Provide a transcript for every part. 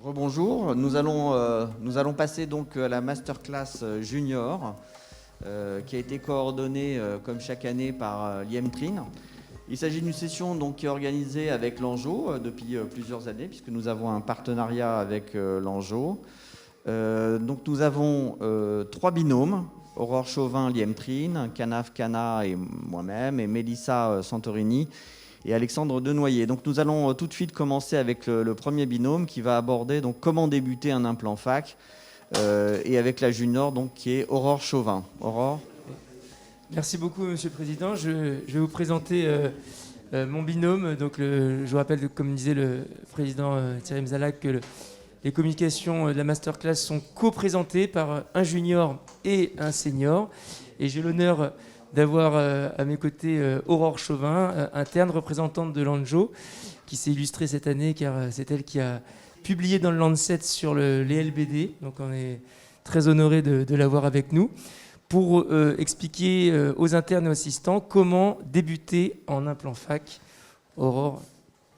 Rebonjour, nous allons passer donc à la masterclass junior qui a été coordonnée comme chaque année par l'IEMTRIN. Il s'agit d'une session donc, qui est organisée avec l'ANJO depuis plusieurs années puisque nous avons un partenariat avec l'ANJO. Donc nous avons trois binômes, Aurore Chauvin, l'IEMTRIN, Canaf Cana et moi-même et Mélissa Santorini et Alexandre Denoyer. Donc nous allons tout de suite commencer avec le premier binôme qui va aborder donc, comment débuter un implant fac et avec la junior donc, qui est Aurore Chauvin. Aurore. Merci beaucoup, Monsieur le Président. Je vais vous présenter mon binôme. Donc, je vous rappelle, comme disait le Président Thierry Mzalak, que les communications de la masterclass sont co-présentées par un junior et un senior. Et j'ai l'honneur d'avoir à mes côtés Aurore Chauvin, interne représentante de l'ANJO, qui s'est illustrée cette année car c'est elle qui a publié dans le Lancet sur les LBD. Donc, on est très honoré de l'avoir avec nous, pour expliquer aux internes et aux assistants comment débuter en implant fac. Aurore,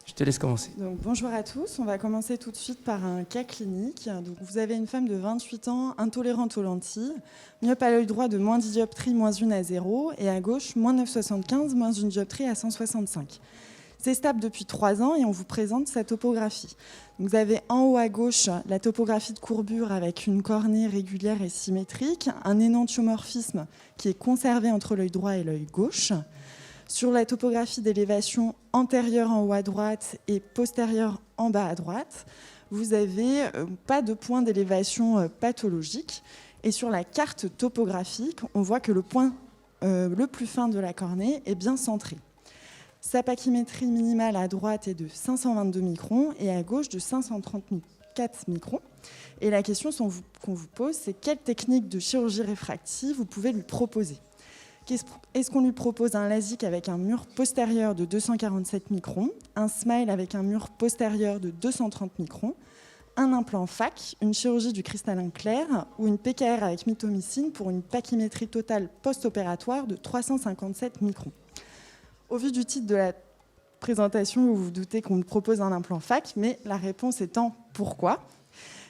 je te laisse commencer. Donc, bonjour à tous, on va commencer tout de suite par un cas clinique. Donc, vous avez une femme de 28 ans, intolérante aux lentilles, myope à l'œil droit de moins 10 dioptries, moins 1 à 0, et à gauche, moins 9,75, moins 1 dioptrie à 165. C'est stable depuis 3 ans et on vous présente sa topographie. Vous avez en haut à gauche la topographie de courbure avec une cornée régulière et symétrique, un énantiomorphisme qui est conservé entre l'œil droit et l'œil gauche. Sur la topographie d'élévation antérieure en haut à droite et postérieure en bas à droite, vous n'avez pas de point d'élévation pathologique. Et sur la carte topographique, on voit que le point le plus fin de la cornée est bien centré. Sa pachymétrie minimale à droite est de 522 microns et à gauche de 534 microns. Et la question qu'on vous pose, c'est quelle technique de chirurgie réfractive vous pouvez lui proposer ? Est-ce qu'on lui propose un LASIK avec un mur postérieur de 247 microns, un SMILE avec un mur postérieur de 230 microns, un implant FAC, une chirurgie du cristallin clair ou une PKR avec mitomycine pour une pachymétrie totale post-opératoire de 357 microns ? Au vu du titre de la présentation, vous vous doutez qu'on propose un implant FAC, mais la réponse étant pourquoi ?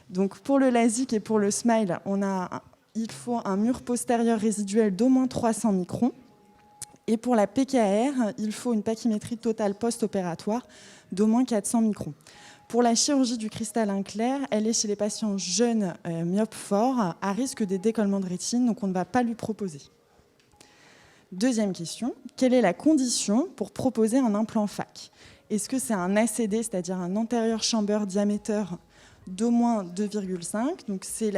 Donc pour le LASIK et pour le SMILE, il faut un mur postérieur résiduel d'au moins 300 microns. Et pour la PKR, il faut une pachymétrie totale post-opératoire d'au moins 400 microns. Pour la chirurgie du cristallin clair, elle est chez les patients jeunes myopes forts, à risque des décollements de rétine, donc on ne va pas lui proposer. Deuxième question, quelle est la condition pour proposer un implant FAC ? Est-ce que c'est un ACD, c'est-à-dire un anterior chamber diameter d'au moins 2,5 ? Donc c'est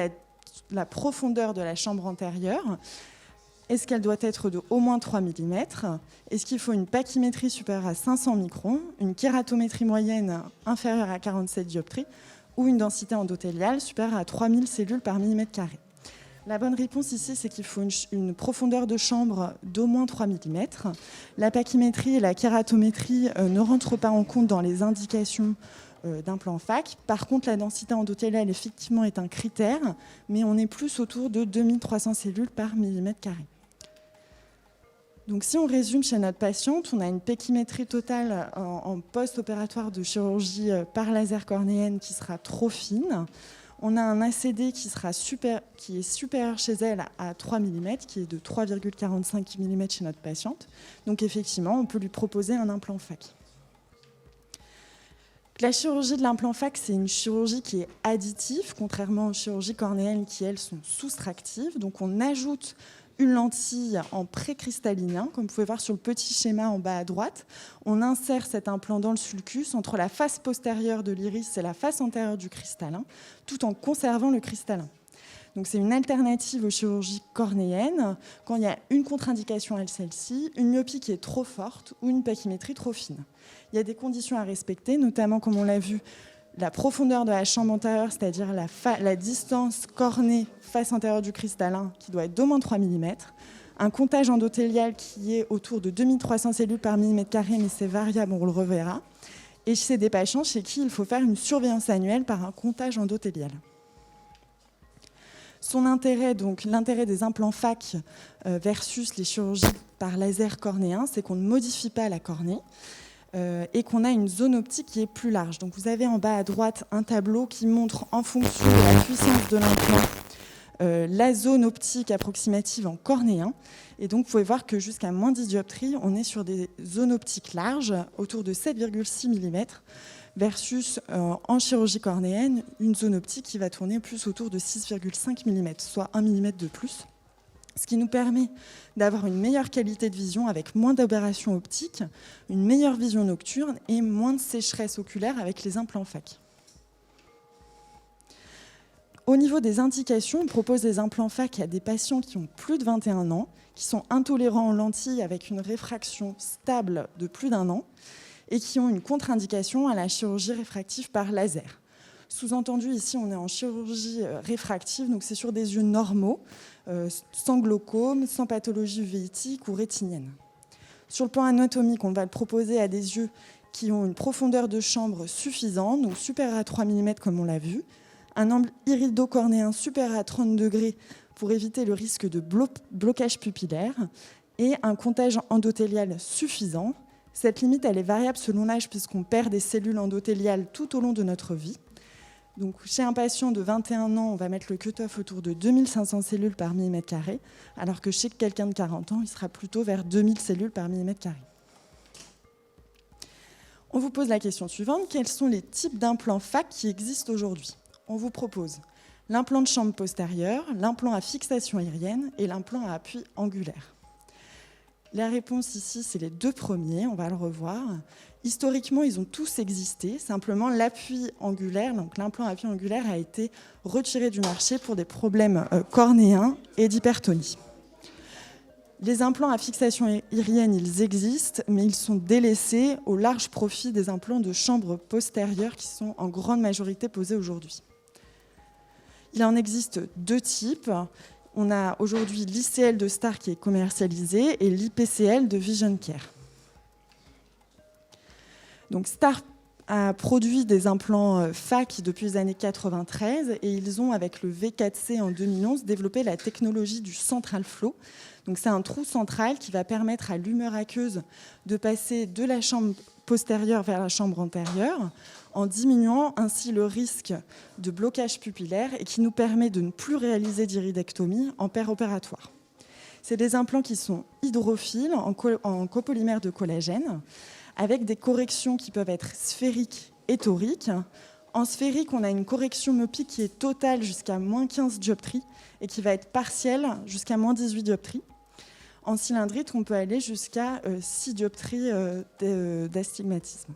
la profondeur de la chambre antérieure. Est-ce qu'elle doit être de au moins 3 mm ? Est-ce qu'il faut une pachymétrie supérieure à 500 microns, une kératométrie moyenne inférieure à 47 dioptries ou une densité endothéliale supérieure à 3000 cellules par millimètre carré ? La bonne réponse ici, c'est qu'il faut une profondeur de chambre d'au moins 3 mm. La pachymétrie et la kératométrie ne rentrent pas en compte dans les indications d'implant FAC. Par contre, la densité endothéliale, effectivement, est un critère, mais on est plus autour de 2300 cellules par millimètre carré. Donc, si on résume chez notre patiente, on a une pachymétrie totale en post-opératoire de chirurgie par laser cornéenne qui sera trop fine. On a un ACD qui est supérieur chez elle à 3 mm, qui est de 3,45 mm chez notre patiente. Donc effectivement, on peut lui proposer un implant FAC. La chirurgie de l'implant FAC, c'est une chirurgie qui est additive, contrairement aux chirurgies cornéennes qui, elles, sont soustractives. Donc on ajoute une lentille en précristallinien, comme vous pouvez voir sur le petit schéma en bas à droite. On insère cet implant dans le sulcus entre la face postérieure de l'iris et la face antérieure du cristallin, tout en conservant le cristallin. Donc c'est une alternative aux chirurgies cornéennes quand il y a une contre-indication à celle-ci, une myopie qui est trop forte ou une pachymétrie trop fine. Il y a des conditions à respecter, notamment, comme on l'a vu, la profondeur de la chambre antérieure, c'est-à-dire la distance cornée face antérieure du cristallin, qui doit être d'au moins 3 mm, un comptage endothélial qui est autour de 2300 cellules par millimètre carré, mais c'est variable, on le reverra. Et c'est des patients chez qui il faut faire une surveillance annuelle par un comptage endothélial. Son intérêt, donc l'intérêt des implants FAC versus les chirurgies par laser cornéen, c'est qu'on ne modifie pas la cornée. et qu'on a une zone optique qui est plus large. Donc vous avez en bas à droite un tableau qui montre en fonction de la puissance de l'implant la zone optique approximative en cornéen. Et donc vous pouvez voir que jusqu'à moins 10 dioptries, on est sur des zones optiques larges, autour de 7,6 mm, versus en chirurgie cornéenne, une zone optique qui va tourner plus autour de 6,5 mm, soit 1 mm de plus. Ce qui nous permet d'avoir une meilleure qualité de vision avec moins d'aberrations optiques, une meilleure vision nocturne et moins de sécheresse oculaire avec les implants FAC. Au niveau des indications, on propose des implants FAC à des patients qui ont plus de 21 ans, qui sont intolérants aux lentilles avec une réfraction stable de plus d'1 an et qui ont une contre-indication à la chirurgie réfractive par laser. Sous-entendu, ici, on est en chirurgie réfractive, donc c'est sur des yeux normaux, sans glaucome, sans pathologie uveitique ou rétinienne. Sur le plan anatomique, on va le proposer à des yeux qui ont une profondeur de chambre suffisante, donc supérieure à 3 mm comme on l'a vu, un angle irido-cornéen supérieur à 30 degrés pour éviter le risque de blocage pupillaire et un comptage endothélial suffisant. Cette limite, elle est variable selon l'âge puisqu'on perd des cellules endothéliales tout au long de notre vie. Donc, chez un patient de 21 ans, on va mettre le cut-off autour de 2500 cellules par millimètre carré, alors que chez quelqu'un de 40 ans, il sera plutôt vers 2000 cellules par millimètre carré. On vous pose la question suivante, quels sont les types d'implants FAC qui existent aujourd'hui ? On vous propose l'implant de chambre postérieure, l'implant à fixation aérienne et l'implant à appui angulaire. La réponse ici, c'est les deux premiers, on va le revoir. Historiquement, ils ont tous existé. Simplement, l'appui angulaire, donc l'implant à appui angulaire, a été retiré du marché pour des problèmes cornéens et d'hypertonie. Les implants à fixation aérienne, ils existent, mais ils sont délaissés au large profit des implants de chambre postérieure qui sont en grande majorité posés aujourd'hui. Il en existe deux types. On a aujourd'hui l'ICL de Star qui est commercialisé et l'IPCL de Vision Care. Donc Star a produit des implants FAC depuis les années 93 et ils ont, avec le V4C en 2011, développé la technologie du Central Flow. Donc c'est un trou central qui va permettre à l'humeur aqueuse de passer de la chambre postérieure vers la chambre antérieure en diminuant ainsi le risque de blocage pupillaire et qui nous permet de ne plus réaliser d'iridectomie en péropératoire. C'est des implants qui sont hydrophiles en copolymère de collagène avec des corrections qui peuvent être sphériques et toriques. En sphérique, on a une correction myopique qui est totale jusqu'à moins 15 dioptries et qui va être partielle jusqu'à moins 18 dioptries. En cylindrite, on peut aller jusqu'à 6 dioptries d'astigmatisme.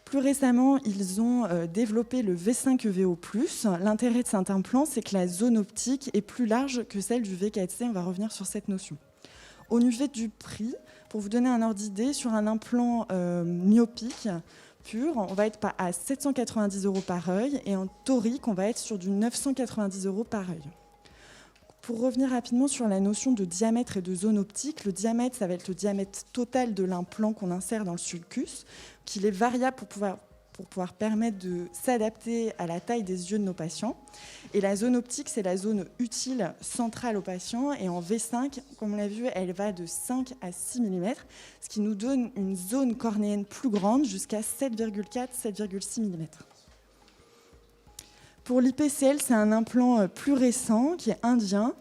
Plus récemment, ils ont développé le V5 EVO+. L'intérêt de cet implant, c'est que la zone optique est plus large que celle du V4C. On va revenir sur cette notion. Au niveau du prix, pour vous donner un ordre d'idée, sur un implant myopique pur, on va être à 790 € par œil et en torique, on va être sur du 990 € par œil. Pour revenir rapidement sur la notion de diamètre et de zone optique, le diamètre, ça va être le diamètre total de l'implant qu'on insère dans le sulcus, qu'il est variable pour pouvoir permettre de s'adapter à la taille des yeux de nos patients. Et la zone optique, c'est la zone utile centrale au patient. Et en V5, comme on l'a vu, elle va de 5 à 6 mm, ce qui nous donne une zone cornéenne plus grande, jusqu'à 7,4-7,6 mm. Pour l'IPCL, c'est un implant plus récent, qui est indien,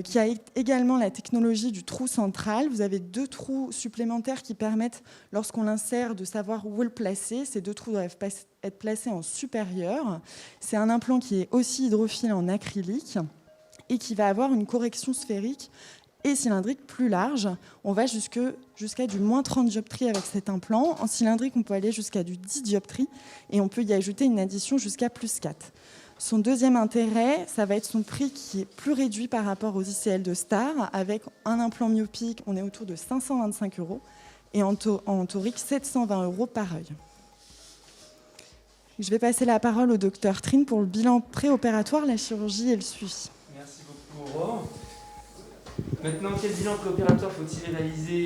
qui a également la technologie du trou central. Vous avez 2 trous supplémentaires qui permettent, lorsqu'on l'insère, de savoir où le placer. Ces 2 trous doivent être placés en supérieur. C'est un implant qui est aussi hydrophile en acrylique et qui va avoir une correction sphérique et cylindrique plus large. On va jusqu'à du moins 30 dioptries avec cet implant. En cylindrique, on peut aller jusqu'à du 10 dioptries et on peut y ajouter une addition jusqu'à plus 4. Son deuxième intérêt, ça va être son prix qui est plus réduit par rapport aux ICL de Star. Avec un implant myopique, on est autour de 525 € et en torique, 720 € par œil. Je vais passer la parole au docteur Trine pour le bilan préopératoire, la chirurgie et le suivi. Merci beaucoup, Aurore. Maintenant, quel bilan préopératoire faut-il réaliser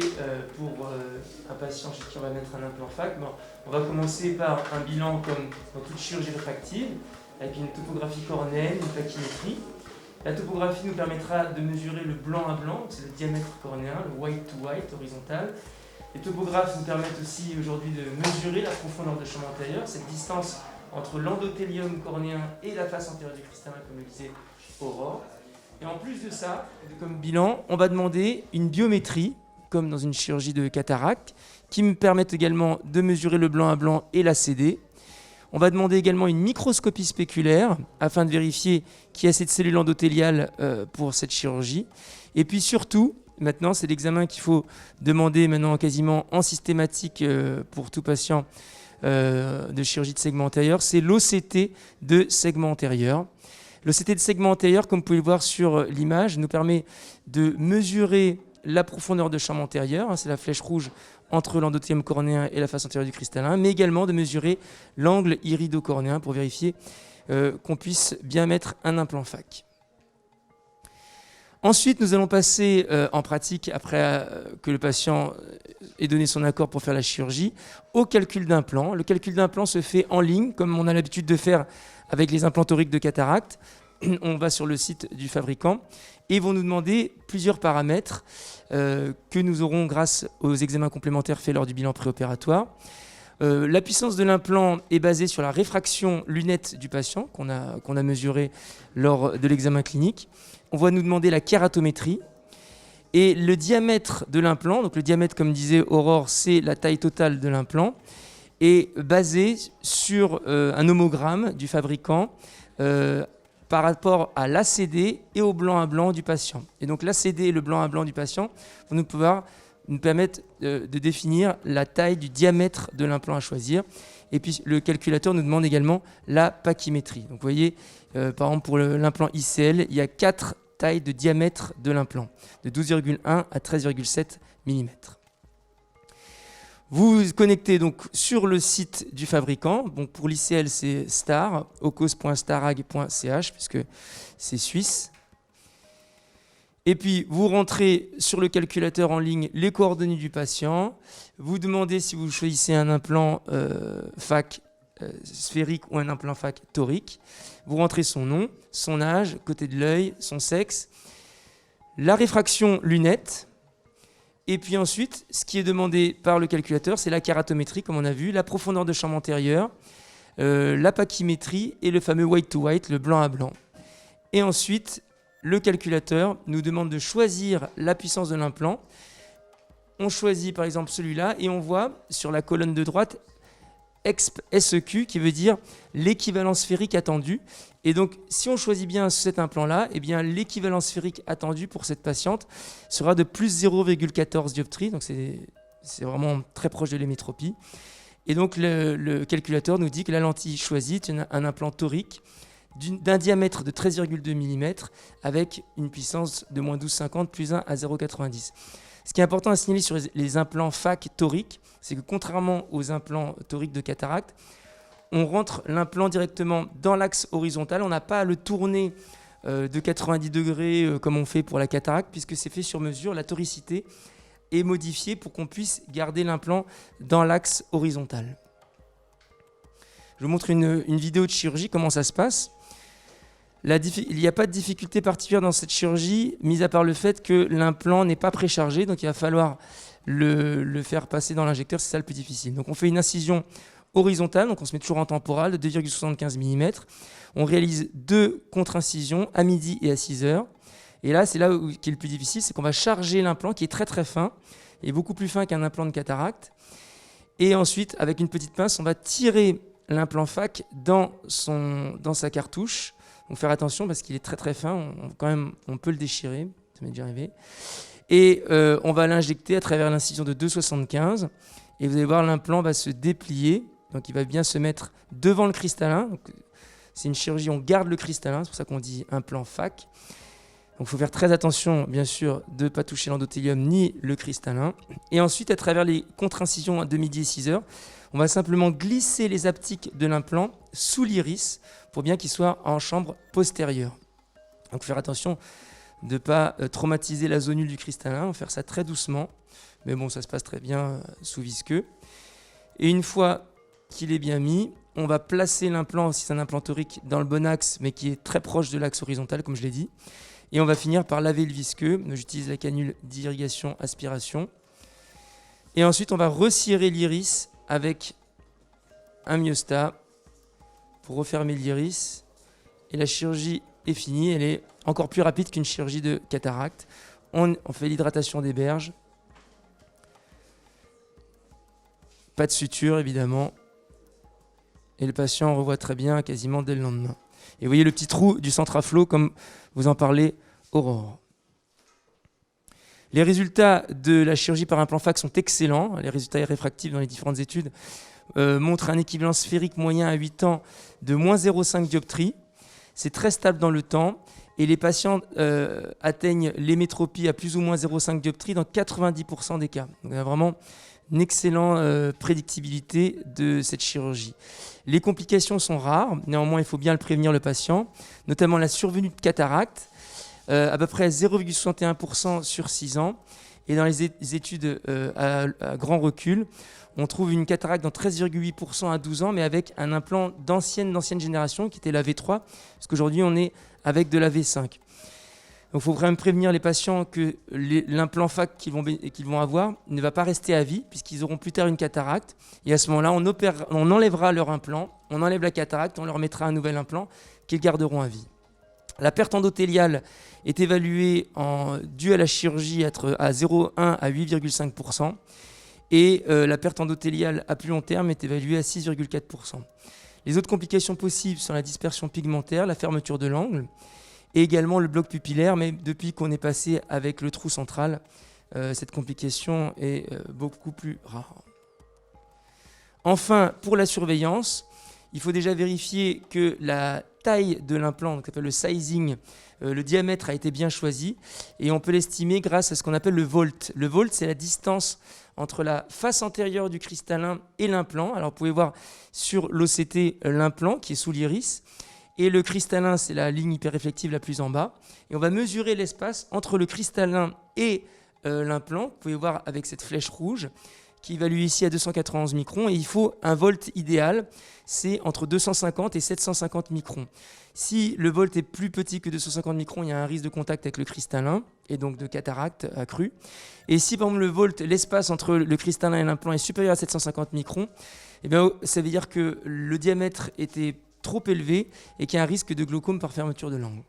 pour un patient chez qui on va mettre un implant FAC ? On va commencer par un bilan comme dans toute chirurgie réfractive, avec une topographie cornéenne, une pachymétrie. La topographie nous permettra de mesurer le blanc à blanc, c'est le diamètre cornéen, le white to white horizontal, Les topographes nous permettent aussi aujourd'hui de mesurer la profondeur de champ antérieur, cette distance entre l'endothélium cornéen et la face antérieure du cristallin, comme le disait Aurore. Et en plus de ça, comme bilan, on va demander une biométrie, comme dans une chirurgie de cataracte, qui me permettent également de mesurer le blanc à blanc et l'ACD. On va demander également une microscopie spéculaire afin de vérifier qu'il y a assez de cellules endothéliales pour cette chirurgie. Et puis surtout, maintenant, c'est l'examen qu'il faut demander maintenant quasiment en systématique pour tout patient de chirurgie de segment antérieur, c'est l'OCT de segment antérieur. L'OCT de segment antérieur, comme vous pouvez le voir sur l'image, nous permet de mesurer la profondeur de champ antérieur, c'est la flèche rouge entre l'endothélium cornéen et la face antérieure du cristallin, mais également de mesurer l'angle irido-cornéen pour vérifier qu'on puisse bien mettre un implant phaque. Ensuite, nous allons passer en pratique, après que le patient ait donné son accord pour faire la chirurgie, au calcul d'implant. Le calcul d'implant se fait en ligne, comme on a l'habitude de faire avec les implants toriques de cataracte. On va sur le site du fabricant et ils vont nous demander plusieurs paramètres que nous aurons grâce aux examens complémentaires faits lors du bilan préopératoire. La puissance de l'implant est basée sur la réfraction lunette du patient qu'on a mesurée lors de l'examen clinique. On va nous demander la kératométrie et le diamètre de l'implant. Donc le diamètre, comme disait Aurore, c'est la taille totale de l'implant, est basé sur un homogramme du fabricant par rapport à l'ACD et au blanc à blanc du patient. Et donc l'ACD et le blanc à blanc du patient vont nous permettre de définir la taille du diamètre de l'implant à choisir. Et puis le calculateur nous demande également la pachymétrie. Donc vous voyez, par exemple pour l'implant ICL, il y a 4 tailles de diamètre de l'implant, de 12,1 à 13,7 mm. Vous vous connectez donc sur le site du fabricant. Donc pour l'ICL, c'est star, ocos.starag.ch, puisque c'est suisse. Et puis, vous rentrez sur le calculateur en ligne les coordonnées du patient. Vous demandez si vous choisissez un implant phaque sphérique ou un implant phaque torique. Vous rentrez son nom, son âge, côté de l'œil, son sexe, la réfraction lunette. Et puis ensuite, ce qui est demandé par le calculateur, c'est la kératométrie, comme on a vu, la profondeur de champ antérieur, la pachymétrie et le fameux white to white, le blanc à blanc. Et ensuite, le calculateur nous demande de choisir la puissance de l'implant. On choisit par exemple celui-là et on voit sur la colonne de droite SEQ qui veut dire l'équivalent sphérique attendu. Et donc si on choisit bien cet implant-là, eh bien l'équivalent sphérique attendu pour cette patiente sera de plus 0,14 dioptries. Donc c'est vraiment très proche de l'hémétropie. Et donc le calculateur nous dit que la lentille choisie est un implant torique d'un diamètre de 13,2 mm avec une puissance de moins 12,50 plus 1 à 0,90. Ce qui est important à signaler sur les implants phaque toriques, c'est que contrairement aux implants toriques de cataracte, on rentre l'implant directement dans l'axe horizontal. On n'a pas à le tourner de 90 degrés comme on fait pour la cataracte, puisque c'est fait sur mesure. La toricité est modifiée pour qu'on puisse garder l'implant dans l'axe horizontal. Je vous montre une vidéo de chirurgie, comment ça se passe. Il n'y a pas de difficulté particulière dans cette chirurgie, mis à part le fait que l'implant n'est pas préchargé, donc il va falloir le faire passer dans l'injecteur, c'est ça le plus difficile. Donc on fait une incision horizontale, donc on se met toujours en temporale de 2,75 mm. On réalise 2 contre-incisions à midi et à 6 heures. Et là, c'est là qui est le plus difficile, c'est qu'on va charger l'implant qui est très très fin, et beaucoup plus fin qu'un implant de cataracte. Et ensuite, avec une petite pince, on va tirer l'implant phaque dans sa cartouche. Donc faire attention parce qu'il est très très fin, on peut le déchirer, ça m'est déjà arrivé. Et on va l'injecter à travers l'incision de 2,75 et vous allez voir l'implant va se déplier, donc il va bien se mettre devant le cristallin. C'est une chirurgie, on garde le cristallin, c'est pour ça qu'on dit implant phaque. Donc il faut faire très attention bien sûr de ne pas toucher l'endothélium ni le cristallin. Et ensuite à travers les contre-incisions de midi et 6 heures, on va simplement glisser les aptiques de l'implant sous l'iris pour bien qu'il soit en chambre postérieure. Donc faire attention de ne pas traumatiser la zonule du cristallin, on va faire ça très doucement, mais bon ça se passe très bien sous visqueux. Et une fois qu'il est bien mis, on va placer l'implant, si c'est un implant torique, dans le bon axe, mais qui est très proche de l'axe horizontal comme je l'ai dit. Et on va finir par laver le visqueux, j'utilise la canule d'irrigation aspiration. Et ensuite, on va resserrer l'iris avec un myostat pour refermer l'iris. Et la chirurgie est finie. Elle est encore plus rapide qu'une chirurgie de cataracte. On fait l'hydratation des berges. Pas de suture, évidemment. Et le patient revoit très bien quasiment dès le lendemain. Et vous voyez le petit trou du centre à flot, comme vous en parlez, Aurore. Les résultats de la chirurgie par implant FAC sont excellents. Les résultats réfractifs dans les différentes études montrent un équivalent sphérique moyen à 8 ans de moins 0,5 dioptrie. C'est très stable dans le temps. Et les patients atteignent l'hémétropie à plus ou moins 0,5 dioptrie dans 90% des cas. Donc on a vraiment une excellente prédictibilité de cette chirurgie. Les complications sont rares. Néanmoins, il faut bien le prévenir le patient, notamment la survenue de cataracte, à peu près 0,61% sur 6 ans. Et dans les études à grand recul, on trouve une cataracte dans 13,8% à 12 ans, mais avec un implant d'ancienne génération qui était la V3, parce qu'aujourd'hui on est avec de la V5. Donc il faut vraiment prévenir les patients que l'implant FAC qu'ils vont avoir ne va pas rester à vie, puisqu'ils auront plus tard une cataracte. Et à ce moment-là, on enlèvera leur implant, on enlève la cataracte, on leur mettra un nouvel implant qu'ils garderont à vie. La perte endothéliale est évaluée due à la chirurgie à 0,1 à 8,5%. Et la perte endothéliale à plus long terme est évaluée à 6,4%. Les autres complications possibles sont la dispersion pigmentaire, la fermeture de l'angle, et également le bloc pupillaire, mais depuis qu'on est passé avec le trou central, cette complication est beaucoup plus rare. Enfin, pour la surveillance, il faut déjà vérifier que la taille de l'implant, donc le sizing, le diamètre a été bien choisi, et on peut l'estimer grâce à ce qu'on appelle le volt. Le volt, c'est la distance entre la face antérieure du cristallin et l'implant. Alors vous pouvez voir sur l'OCT l'implant qui est sous l'iris, et le cristallin, c'est la ligne hyperréflective la plus en bas. Et on va mesurer l'espace entre le cristallin et l'implant. Vous pouvez voir avec cette flèche rouge qui évalue ici à 291 microns. Et il faut un volt idéal, c'est entre 250 et 750 microns. Si le volt est plus petit que 250 microns, il y a un risque de contact avec le cristallin et donc de cataracte accrue. Et si par exemple le volt, l'espace entre le cristallin et l'implant est supérieur à 750 microns, eh bien, ça veut dire que le diamètre était trop élevé et qu'il y a un risque de glaucome par fermeture de l'angle.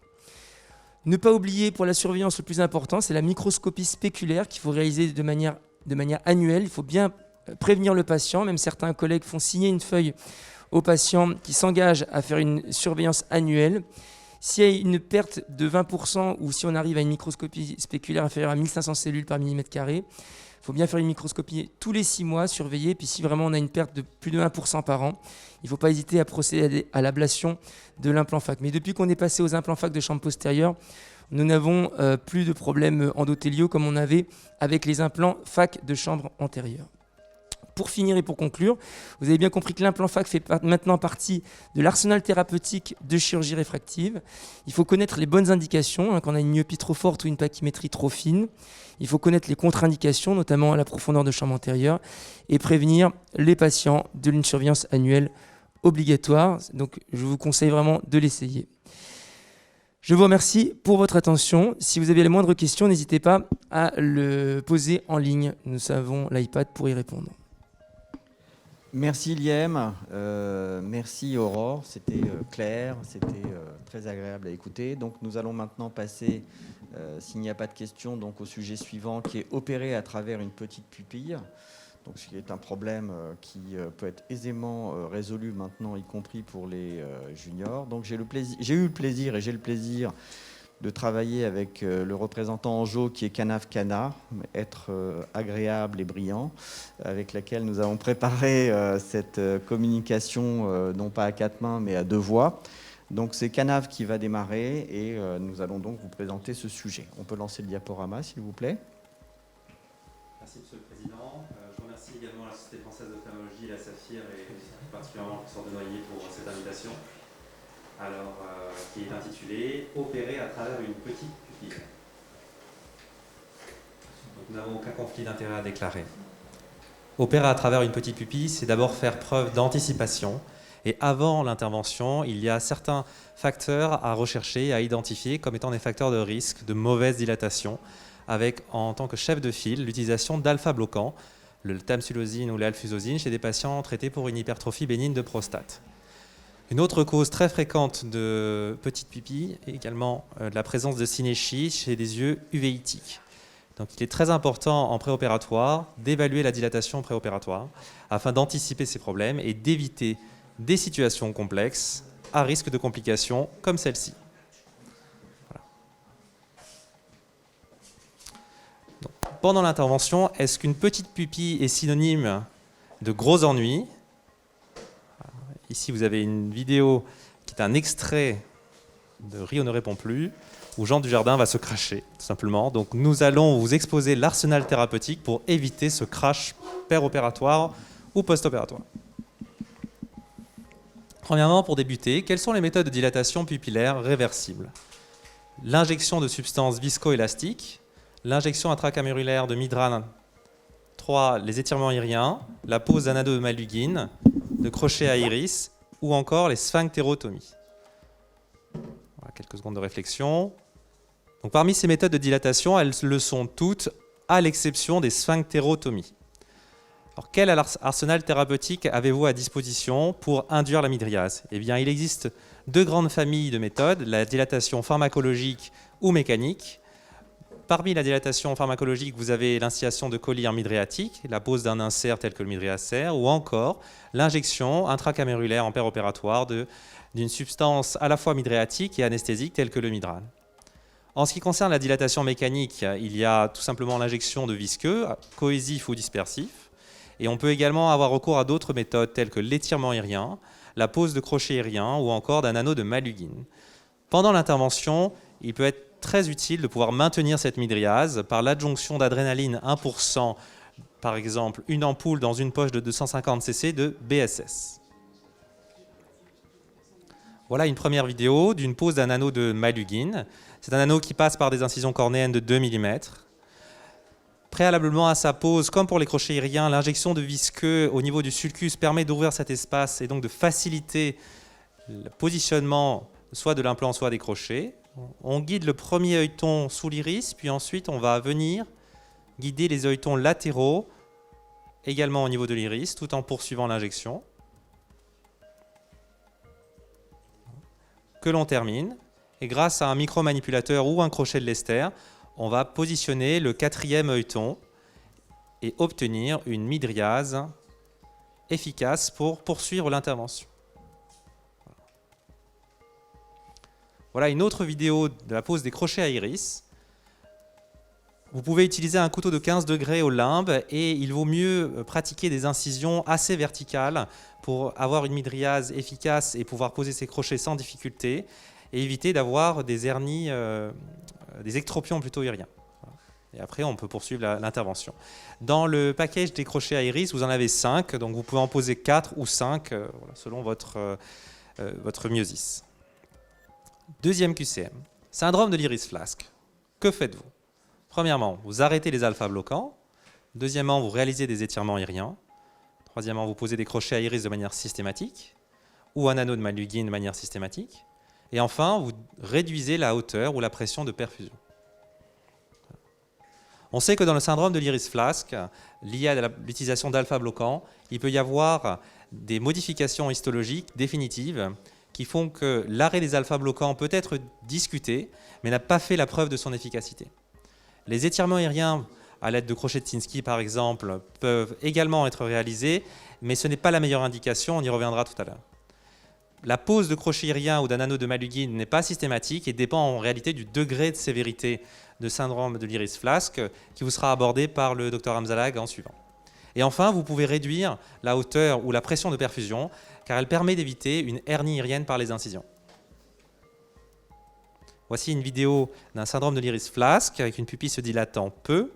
Ne pas oublier pour la surveillance le plus important, c'est la microscopie spéculaire qu'il faut réaliser de manière annuelle. Il faut bien prévenir le patient. Même certains collègues font signer une feuille aux patients qui s'engagent à faire une surveillance annuelle. S'il y a une perte de 20% ou si on arrive à une microscopie spéculaire inférieure à 1500 cellules par millimètre carré, il faut bien faire une microscopie tous les 6 mois, surveiller. Puis si vraiment on a une perte de plus de 1% par an, il ne faut pas hésiter à procéder à l'ablation de l'implant FAC. Mais depuis qu'on est passé aux implants FAC de chambre postérieure, nous n'avons plus de problèmes endothéliaux comme on avait avec les implants FAC de chambre antérieure. Pour finir et pour conclure, vous avez bien compris que l'implant FAC fait maintenant partie de l'arsenal thérapeutique de chirurgie réfractive. Il faut connaître les bonnes indications, quand on a une myopie trop forte ou une pachymétrie trop fine. Il faut connaître les contre-indications, notamment à la profondeur de chambre antérieure, et prévenir les patients d'une surveillance annuelle obligatoire. Donc je vous conseille vraiment de l'essayer. Je vous remercie pour votre attention. Si vous avez les moindres questions, n'hésitez pas à le poser en ligne. Nous avons l'iPad pour y répondre. Merci Liem, merci Aurore, c'était clair, c'était très agréable à écouter. Donc nous allons maintenant passer, s'il n'y a pas de questions, donc au sujet suivant qui est opérer à travers une petite pupille. Donc, ce qui est un problème qui peut être aisément résolu maintenant, y compris pour les juniors. Donc j'ai eu le plaisir et j'ai le plaisir de travailler avec le représentant en jaune qui est Canaf Cana, être agréable et brillant, avec laquelle nous avons préparé cette communication, non pas à 4 mains, mais à 2 voix. Donc c'est Canaf qui va démarrer et nous allons donc vous présenter ce sujet. On peut lancer le diaporama, s'il vous plaît. Merci, Monsieur le Président. Je remercie également la Société française d'ophtalmologie, la Saphir, et particulièrement le professeur Denoyer pour cette invitation. Alors, qui est intitulé « Opérer à travers une petite pupille ». Nous n'avons aucun conflit d'intérêt à déclarer. Opérer à travers une petite pupille, c'est d'abord faire preuve d'anticipation. Et avant l'intervention, il y a certains facteurs à rechercher, à identifier comme étant des facteurs de risque de mauvaise dilatation, avec en tant que chef de file l'utilisation d'alpha-bloquants, le tamsulosine ou l'alfusosine chez des patients traités pour une hypertrophie bénigne de prostate. Une autre cause très fréquente de petites pupilles est également la présence de synéchie chez des yeux uvéitiques. Donc il est très important en préopératoire d'évaluer la dilatation préopératoire afin d'anticiper ces problèmes et d'éviter des situations complexes à risque de complications comme celle-ci. Voilà. Pendant l'intervention, est-ce qu'une petite pupille est synonyme de gros ennuis? Ici, vous avez une vidéo qui est un extrait de Rio ne répond plus, où Jean Dujardin va se cracher, tout simplement. Donc nous allons vous exposer l'arsenal thérapeutique pour éviter ce crash péropératoire ou post-opératoire. Premièrement, pour débuter, quelles sont les méthodes de dilatation pupillaire réversible? L'injection de substances viscoélastiques, l'injection intracamérulaire de Midrane 3, les étirements iriens, la pose d'un anneau de Malugine, de crochet à iris, ou encore les sphinctérotomies. Voilà, quelques secondes de réflexion. Donc, parmi ces méthodes de dilatation, elles le sont toutes, à l'exception des sphinctérotomies. Alors, quel arsenal thérapeutique avez-vous à disposition pour induire la mydriase? Eh bien, il existe deux grandes familles de méthodes, la dilatation pharmacologique ou mécanique. Parmi la dilatation pharmacologique, vous avez l'instillation de collyre mydriatique, la pose d'un insert tel que le mydriacer, ou encore l'injection intracamérulaire en péropératoire d'une substance à la fois mydriatique et anesthésique telle que le Midrane. En ce qui concerne la dilatation mécanique, il y a tout simplement l'injection de visqueux, cohésif ou dispersif, et on peut également avoir recours à d'autres méthodes telles que l'étirement irien, la pose de crochet irien ou encore d'un anneau de Malugine. Pendant l'intervention, il peut être très utile de pouvoir maintenir cette mydriase par l'adjonction d'adrénaline 1%, par exemple une ampoule dans une poche de 250 cc de BSS. Voilà une première vidéo d'une pose d'un anneau de Malugine. C'est un anneau qui passe par des incisions cornéennes de 2 mm. Préalablement à sa pose, comme pour les crochets iriens, l'injection de visqueux au niveau du sulcus permet d'ouvrir cet espace et donc de faciliter le positionnement soit de l'implant, soit des crochets. On guide le premier œilleton sous l'iris, puis ensuite on va venir guider les œilletons latéraux, également au niveau de l'iris, tout en poursuivant l'injection. Que l'on termine, et grâce à un micro-manipulateur ou un crochet de Lester, on va positionner le quatrième œilleton et obtenir une mydriase efficace pour poursuivre l'intervention. Voilà une autre vidéo de la pose des crochets à iris. Vous pouvez utiliser un couteau de 15 degrés au limbe et il vaut mieux pratiquer des incisions assez verticales pour avoir une mydriase efficace et pouvoir poser ces crochets sans difficulté et éviter d'avoir des hernies, des ectropions plutôt iriens. Et après, on peut poursuivre l'intervention. Dans le package des crochets à iris, vous en avez 5, donc vous pouvez en poser 4 ou 5 selon votre myosis. Deuxième QCM, syndrome de l'iris flasque. Que faites-vous? Premièrement, vous arrêtez les alpha-bloquants. Deuxièmement, vous réalisez des étirements iriens. Troisièmement, vous posez des crochets à iris de manière systématique ou un anneau de Malugine de manière systématique. Et enfin, vous réduisez la hauteur ou la pression de perfusion. On sait que dans le syndrome de l'iris flasque, lié à l'utilisation d'alpha-bloquants, il peut y avoir des modifications histologiques définitives qui font que l'arrêt des alpha-bloquants peut être discuté, mais n'a pas fait la preuve de son efficacité. Les étirements iriens à l'aide de crochets de Sinskey, par exemple, peuvent également être réalisés, mais ce n'est pas la meilleure indication, on y reviendra tout à l'heure. La pose de crochet irien ou d'un anneau de Malugine n'est pas systématique et dépend en réalité du degré de sévérité de syndrome de l'iris flasque qui vous sera abordé par le Dr Hamzalag en suivant. Et enfin, vous pouvez réduire la hauteur ou la pression de perfusion car elle permet d'éviter une hernie irienne par les incisions. Voici une vidéo d'un syndrome de l'iris flasque avec une pupille se dilatant peu.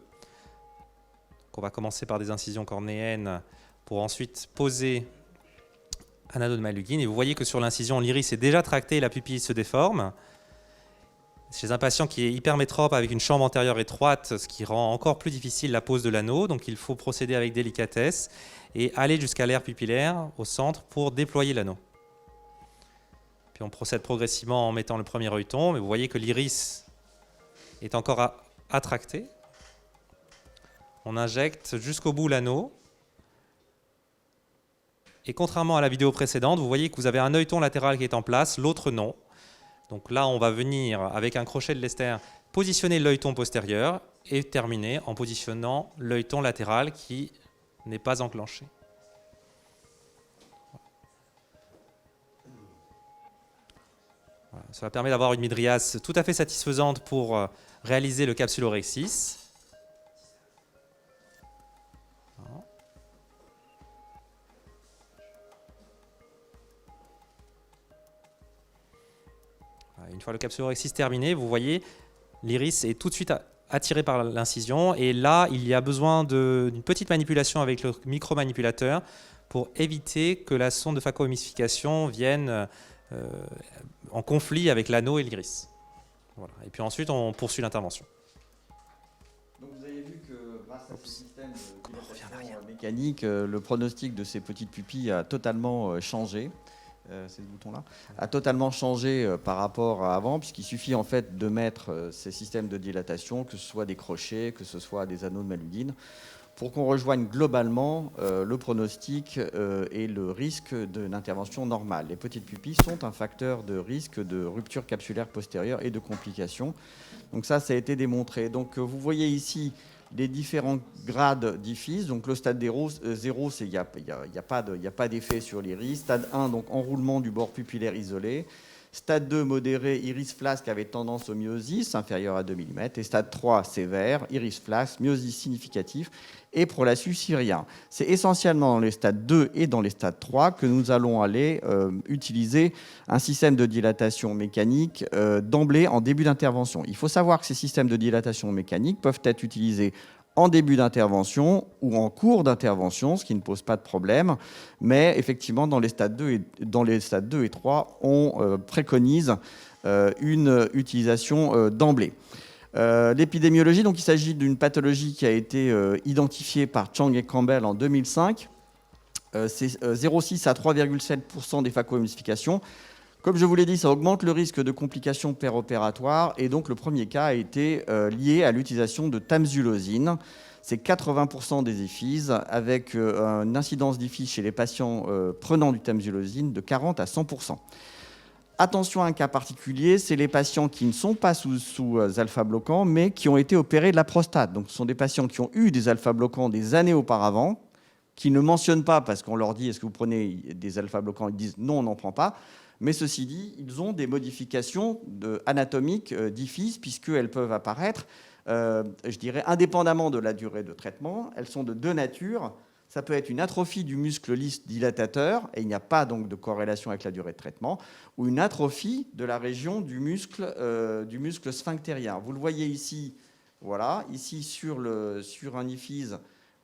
On va commencer par des incisions cornéennes pour ensuite poser un anneau de Malugine. Et vous voyez que sur l'incision, l'iris est déjà tracté et la pupille se déforme. Chez un patient qui est hypermétrope avec une chambre antérieure étroite, ce qui rend encore plus difficile la pose de l'anneau. Donc il faut procéder avec délicatesse et aller jusqu'à l'aire pupillaire au centre pour déployer l'anneau. Puis on procède progressivement en mettant le premier œilleton, mais vous voyez que l'iris est encore attracté. on injecte jusqu'au bout l'anneau. Et contrairement à la vidéo précédente, vous voyez que vous avez un œilleton latéral qui est en place, l'autre non. Donc là, on va venir, avec un crochet de Lester, positionner l'œilleton postérieur et terminer en positionnant l'œilleton latéral qui n'est pas enclenché. Voilà, cela permet d'avoir une midriase tout à fait satisfaisante pour réaliser le capsulorhexis. Une fois le capsulorhexis terminé, vous voyez, l'iris est tout de suite attiré par l'incision. Et là, il y a besoin d'une petite manipulation avec le micromanipulateur pour éviter que la sonde de phacoémissification vienne en conflit avec l'anneau et l'iris. Voilà. Et puis ensuite, on poursuit l'intervention. Donc vous avez vu que grâce à ce système de dilatation mécanique, le pronostic de ces petites pupilles a totalement changé. C'est ce bouton-là, a totalement changé par rapport à avant, puisqu'il suffit en fait de mettre ces systèmes de dilatation, que ce soit des crochets, que ce soit des anneaux de Malugine, pour qu'on rejoigne globalement le pronostic et le risque d'une intervention normale. Les petites pupilles sont un facteur de risque de rupture capsulaire postérieure et de complications. Donc ça a été démontré. Donc vous voyez ici les différents grades d'IFIS. Donc le stade 0, il n'y a pas d'effet sur l'iris. Stade 1, donc enroulement du bord pupillaire isolé. Stade 2, modéré, iris flasque avec tendance au myosis, inférieur à 2 mm. Et stade 3, sévère, iris flasque, myosis significatif et prolapsus irien. C'est essentiellement dans les stades 2 et dans les stades 3 que nous allons aller utiliser un système de dilatation mécanique d'emblée en début d'intervention. Il faut savoir que ces systèmes de dilatation mécanique peuvent être utilisés en début d'intervention ou en cours d'intervention, ce qui ne pose pas de problème. Mais effectivement, dans les stades 2 et 3, on préconise une utilisation d'emblée. L'épidémiologie, donc il s'agit d'une pathologie qui a été identifiée par Chang et Campbell en 2005. C'est 0,6 à 3,7% des phacoémissifications. Comme je vous l'ai dit, ça augmente le risque de complications péropératoires et donc le premier cas a été lié à l'utilisation de tamsulosine. C'est 80% des IFIS avec une incidence d'IFIS chez les patients prenant du tamsulosine de 40 à 100%. Attention à un cas particulier, c'est les patients qui ne sont pas sous alpha-bloquants mais qui ont été opérés de la prostate. Donc ce sont des patients qui ont eu des alpha-bloquants des années auparavant, qui ne mentionnent pas parce qu'on leur dit « est-ce que vous prenez des alpha-bloquants ?» Ils disent « non, on n'en prend pas ». Mais ceci dit, ils ont des modifications anatomiques d'IFIS puisqu'elles peuvent apparaître, je dirais, indépendamment de la durée de traitement. Elles sont de deux natures. Ça peut être une atrophie du muscle lisse dilatateur, et il n'y a pas donc de corrélation avec la durée de traitement, ou une atrophie de la région du muscle sphinctérien. Vous le voyez ici, voilà, ici sur un IFIS.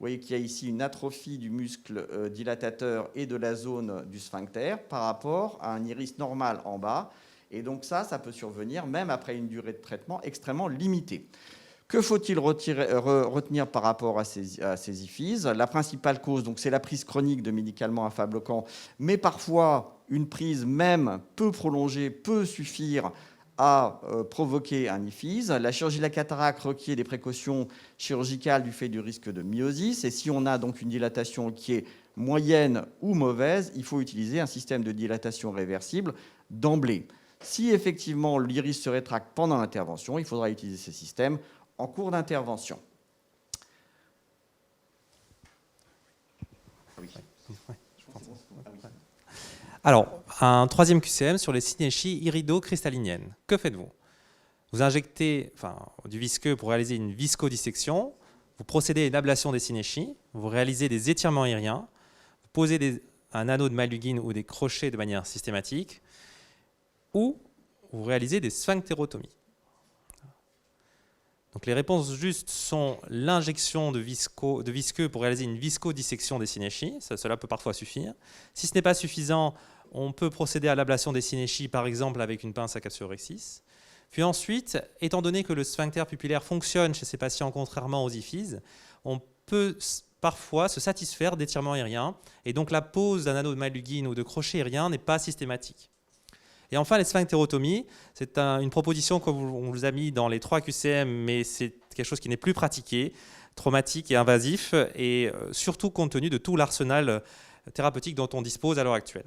Vous voyez qu'il y a ici une atrophie du muscle dilatateur et de la zone du sphincter par rapport à un iris normal en bas. Et donc ça peut survenir même après une durée de traitement extrêmement limitée. Que faut-il retenir par rapport à ces IFIS? La principale cause, c'est la prise chronique de médicaments alpha-bloquants, mais parfois une prise même peu prolongée peut suffire à provoquer un IFIS. La chirurgie de la cataracte requiert des précautions chirurgicales du fait du risque de myosis. Et si on a donc une dilatation qui est moyenne ou mauvaise, il faut utiliser un système de dilatation réversible d'emblée. Si effectivement l'iris se rétracte pendant l'intervention, il faudra utiliser ces systèmes en cours d'intervention. Alors, un troisième QCM sur les synéchies irido-cristalliniennes. Que faites-vous? Vous injectez du visqueux pour réaliser une viscodissection, vous procédez à une ablation des synéchies, vous réalisez des étirements iriens, vous posez un anneau de Malugine ou des crochets de manière systématique, ou vous réalisez des sphinctérotomies. Donc les réponses justes sont l'injection de visqueux pour réaliser une viscodissection des synéchies. Cela peut parfois suffire. Si ce n'est pas suffisant, on peut procéder à l'ablation des synéchies, par exemple avec une pince à capsulorhexis. Puis ensuite, étant donné que le sphincter pupillaire fonctionne chez ces patients contrairement aux IFIS, on peut parfois se satisfaire d'étirements iriens. Et donc la pose d'un anneau de Malugine ou de crochet irien n'est pas systématique. Et enfin, les sphinctérotomies, c'est une proposition qu'on vous a mis dans les 3 QCM, mais c'est quelque chose qui n'est plus pratiqué. traumatique et invasif, et surtout compte tenu de tout l'arsenal thérapeutique dont on dispose à l'heure actuelle.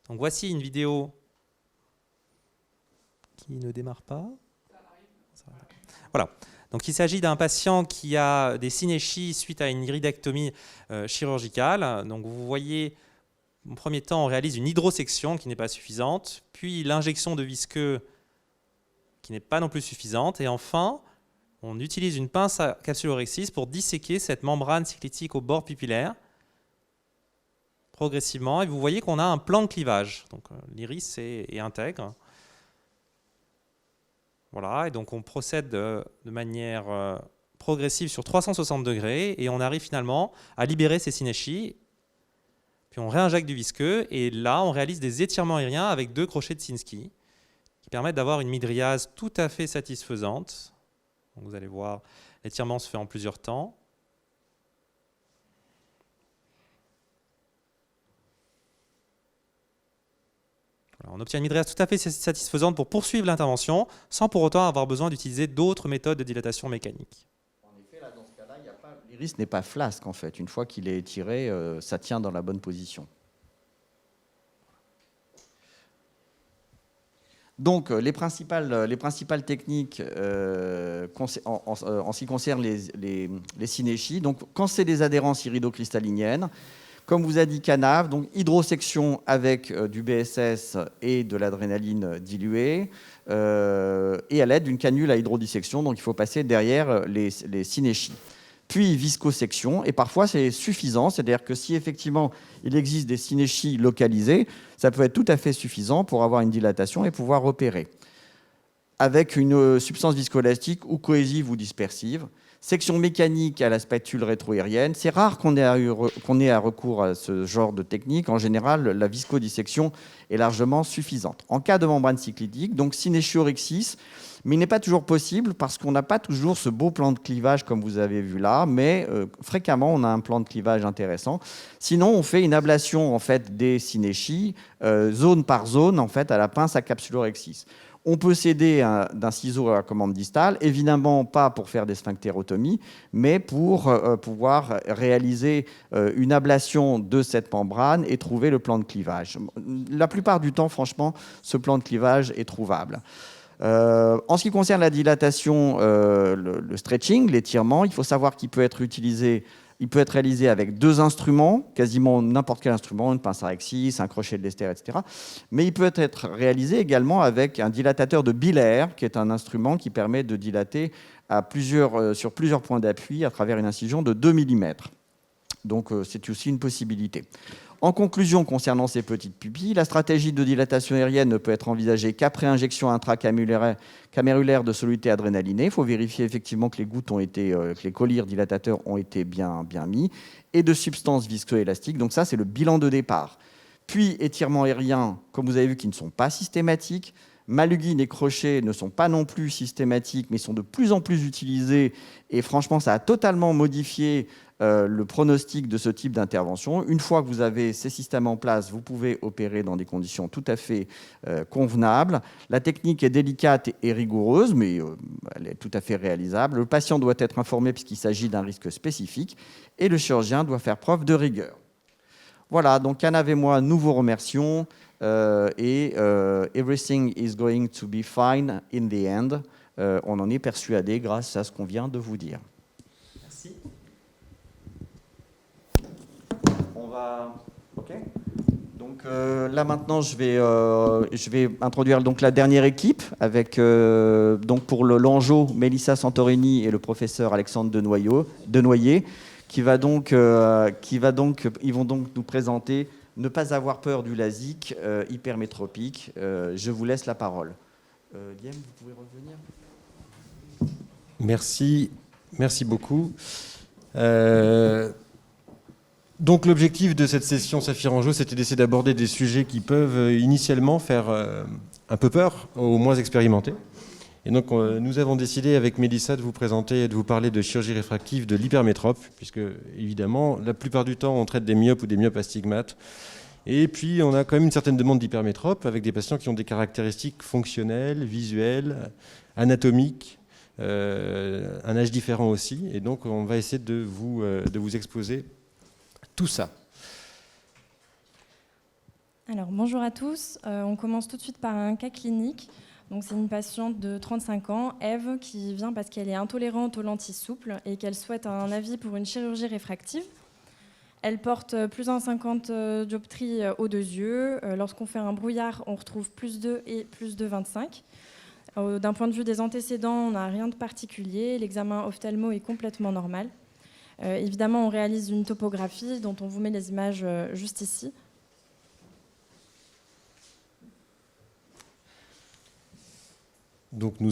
Donc voici une vidéo qui ne démarre pas. Voilà. Donc il s'agit d'un patient qui a des synéchies suite à une iridectomie chirurgicale. Donc vous voyez, en premier temps, on réalise une hydrosection qui n'est pas suffisante, puis l'injection de visqueux qui n'est pas non plus suffisante, et enfin, on utilise une pince à capsulorhexis pour disséquer cette membrane cyclitique au bord pupillaire progressivement, et vous voyez qu'on a un plan de clivage. Donc l'iris est intègre. Voilà, et donc on procède de manière progressive sur 360 degrés, et on arrive finalement à libérer ces synéchies. Puis on réinjecte du visqueux, et là on réalise des étirements aériens avec 2 crochets de Sinski qui permettent d'avoir une mydriase tout à fait satisfaisante. Donc vous allez voir, l'étirement se fait en plusieurs temps. Voilà, on obtient une mydriase tout à fait satisfaisante pour poursuivre l'intervention sans pour autant avoir besoin d'utiliser d'autres méthodes de dilatation mécanique. En effet, là, dans ce cas-là, l'iris n'est pas flasque en fait. Une fois qu'il est étiré, ça tient dans la bonne position. Donc, les principales techniques en ce qui concerne les synéchies, donc, quand c'est des adhérences iridocristalliniennes, comme vous a dit Canav, donc hydrosection avec du BSS et de l'adrénaline diluée, et à l'aide d'une canule à hydrodissection, donc il faut passer derrière les synéchies. Puis viscosection, et parfois c'est suffisant, c'est-à-dire que si effectivement il existe des synéchies localisées, ça peut être tout à fait suffisant pour avoir une dilatation et pouvoir opérer. Avec une substance viscoélastique ou cohésive ou dispersive, section mécanique à la spatule rétro-aérienne, c'est rare qu'on ait à recours à ce genre de technique. En général, la viscodissection est largement suffisante. En cas de membrane cyclitique, donc synéchiorhexis, mais il n'est pas toujours possible parce qu'on n'a pas toujours ce beau plan de clivage comme vous avez vu là, mais fréquemment on a un plan de clivage intéressant. Sinon, on fait une ablation en fait des synéchies, zone par zone en fait à la pince à capsulorhexis. On peut s'aider d'un ciseau à commande distale, évidemment pas pour faire des sphinctérotomies, mais pour pouvoir réaliser une ablation de cette membrane et trouver le plan de clivage. La plupart du temps, franchement, ce plan de clivage est trouvable. En ce qui concerne la dilatation, le stretching, l'étirement, il faut savoir qu'il peut être utilisé. Il peut être réalisé avec 2 instruments, quasiment n'importe quel instrument, une pince à rhexis, un crochet de Lester, etc. Mais il peut être réalisé également avec un dilatateur de Biller, qui est un instrument qui permet de dilater sur plusieurs points d'appui à travers une incision de 2 mm. Donc c'est aussi une possibilité. En conclusion, concernant ces petites pupilles, la stratégie de dilatation aérienne ne peut être envisagée qu'après injection intracamérulaire de soluté adrénalinée. Il faut vérifier effectivement que les gouttes que les collyres dilatateurs ont été bien mis, et de substances viscoélastiques. Donc ça, c'est le bilan de départ. Puis étirements aériens, comme vous avez vu, qui ne sont pas systématiques. Malugine et crochet ne sont pas non plus systématiques, mais sont de plus en plus utilisés. Et franchement, ça a totalement modifié le pronostic de ce type d'intervention. Une fois que vous avez ces systèmes en place, vous pouvez opérer dans des conditions tout à fait convenables. La technique est délicate et rigoureuse, mais elle est tout à fait réalisable. Le patient doit être informé puisqu'il s'agit d'un risque spécifique, et le chirurgien doit faire preuve de rigueur. Voilà, donc Canav et moi, nous vous remercions, et everything is going to be fine in the end. On en est persuadé grâce à ce qu'on vient de vous dire. Merci. OK. Donc là maintenant, je vais introduire donc la dernière équipe avec donc pour l'Anjou, Mélissa Santorini et le professeur Alexandre Denoyer, ils vont donc nous présenter Ne pas avoir peur du LASIK hypermétropique. Je vous laisse la parole. Liam, vous pouvez revenir ? Merci beaucoup. Donc l'objectif de cette session Saphir-Anjou, c'était d'essayer d'aborder des sujets qui peuvent initialement faire un peu peur aux moins expérimentés. Et donc nous avons décidé avec Mélissa de vous présenter et de vous parler de chirurgie réfractive de l'hypermétrope, puisque évidemment la plupart du temps on traite des myopes ou des myopes astigmates. Et puis on a quand même une certaine demande d'hypermétrope avec des patients qui ont des caractéristiques fonctionnelles, visuelles, anatomiques, un âge différent aussi. Et donc, on va essayer de vous exposer tout ça. Alors, bonjour à tous. On commence tout de suite par un cas clinique. Donc, c'est une patiente de 35 ans, Eve, qui vient parce qu'elle est intolérante aux lentilles souples et qu'elle souhaite un avis pour une chirurgie réfractive. Elle porte plus 1,50 dioptries aux deux yeux. Lorsqu'on fait un brouillard, on retrouve plus 2 et plus 2,25. D'un point de vue des antécédents, on n'a rien de particulier. L'examen ophtalmo est complètement normal. Évidemment, on réalise une topographie dont on vous met les images juste ici. Donc nous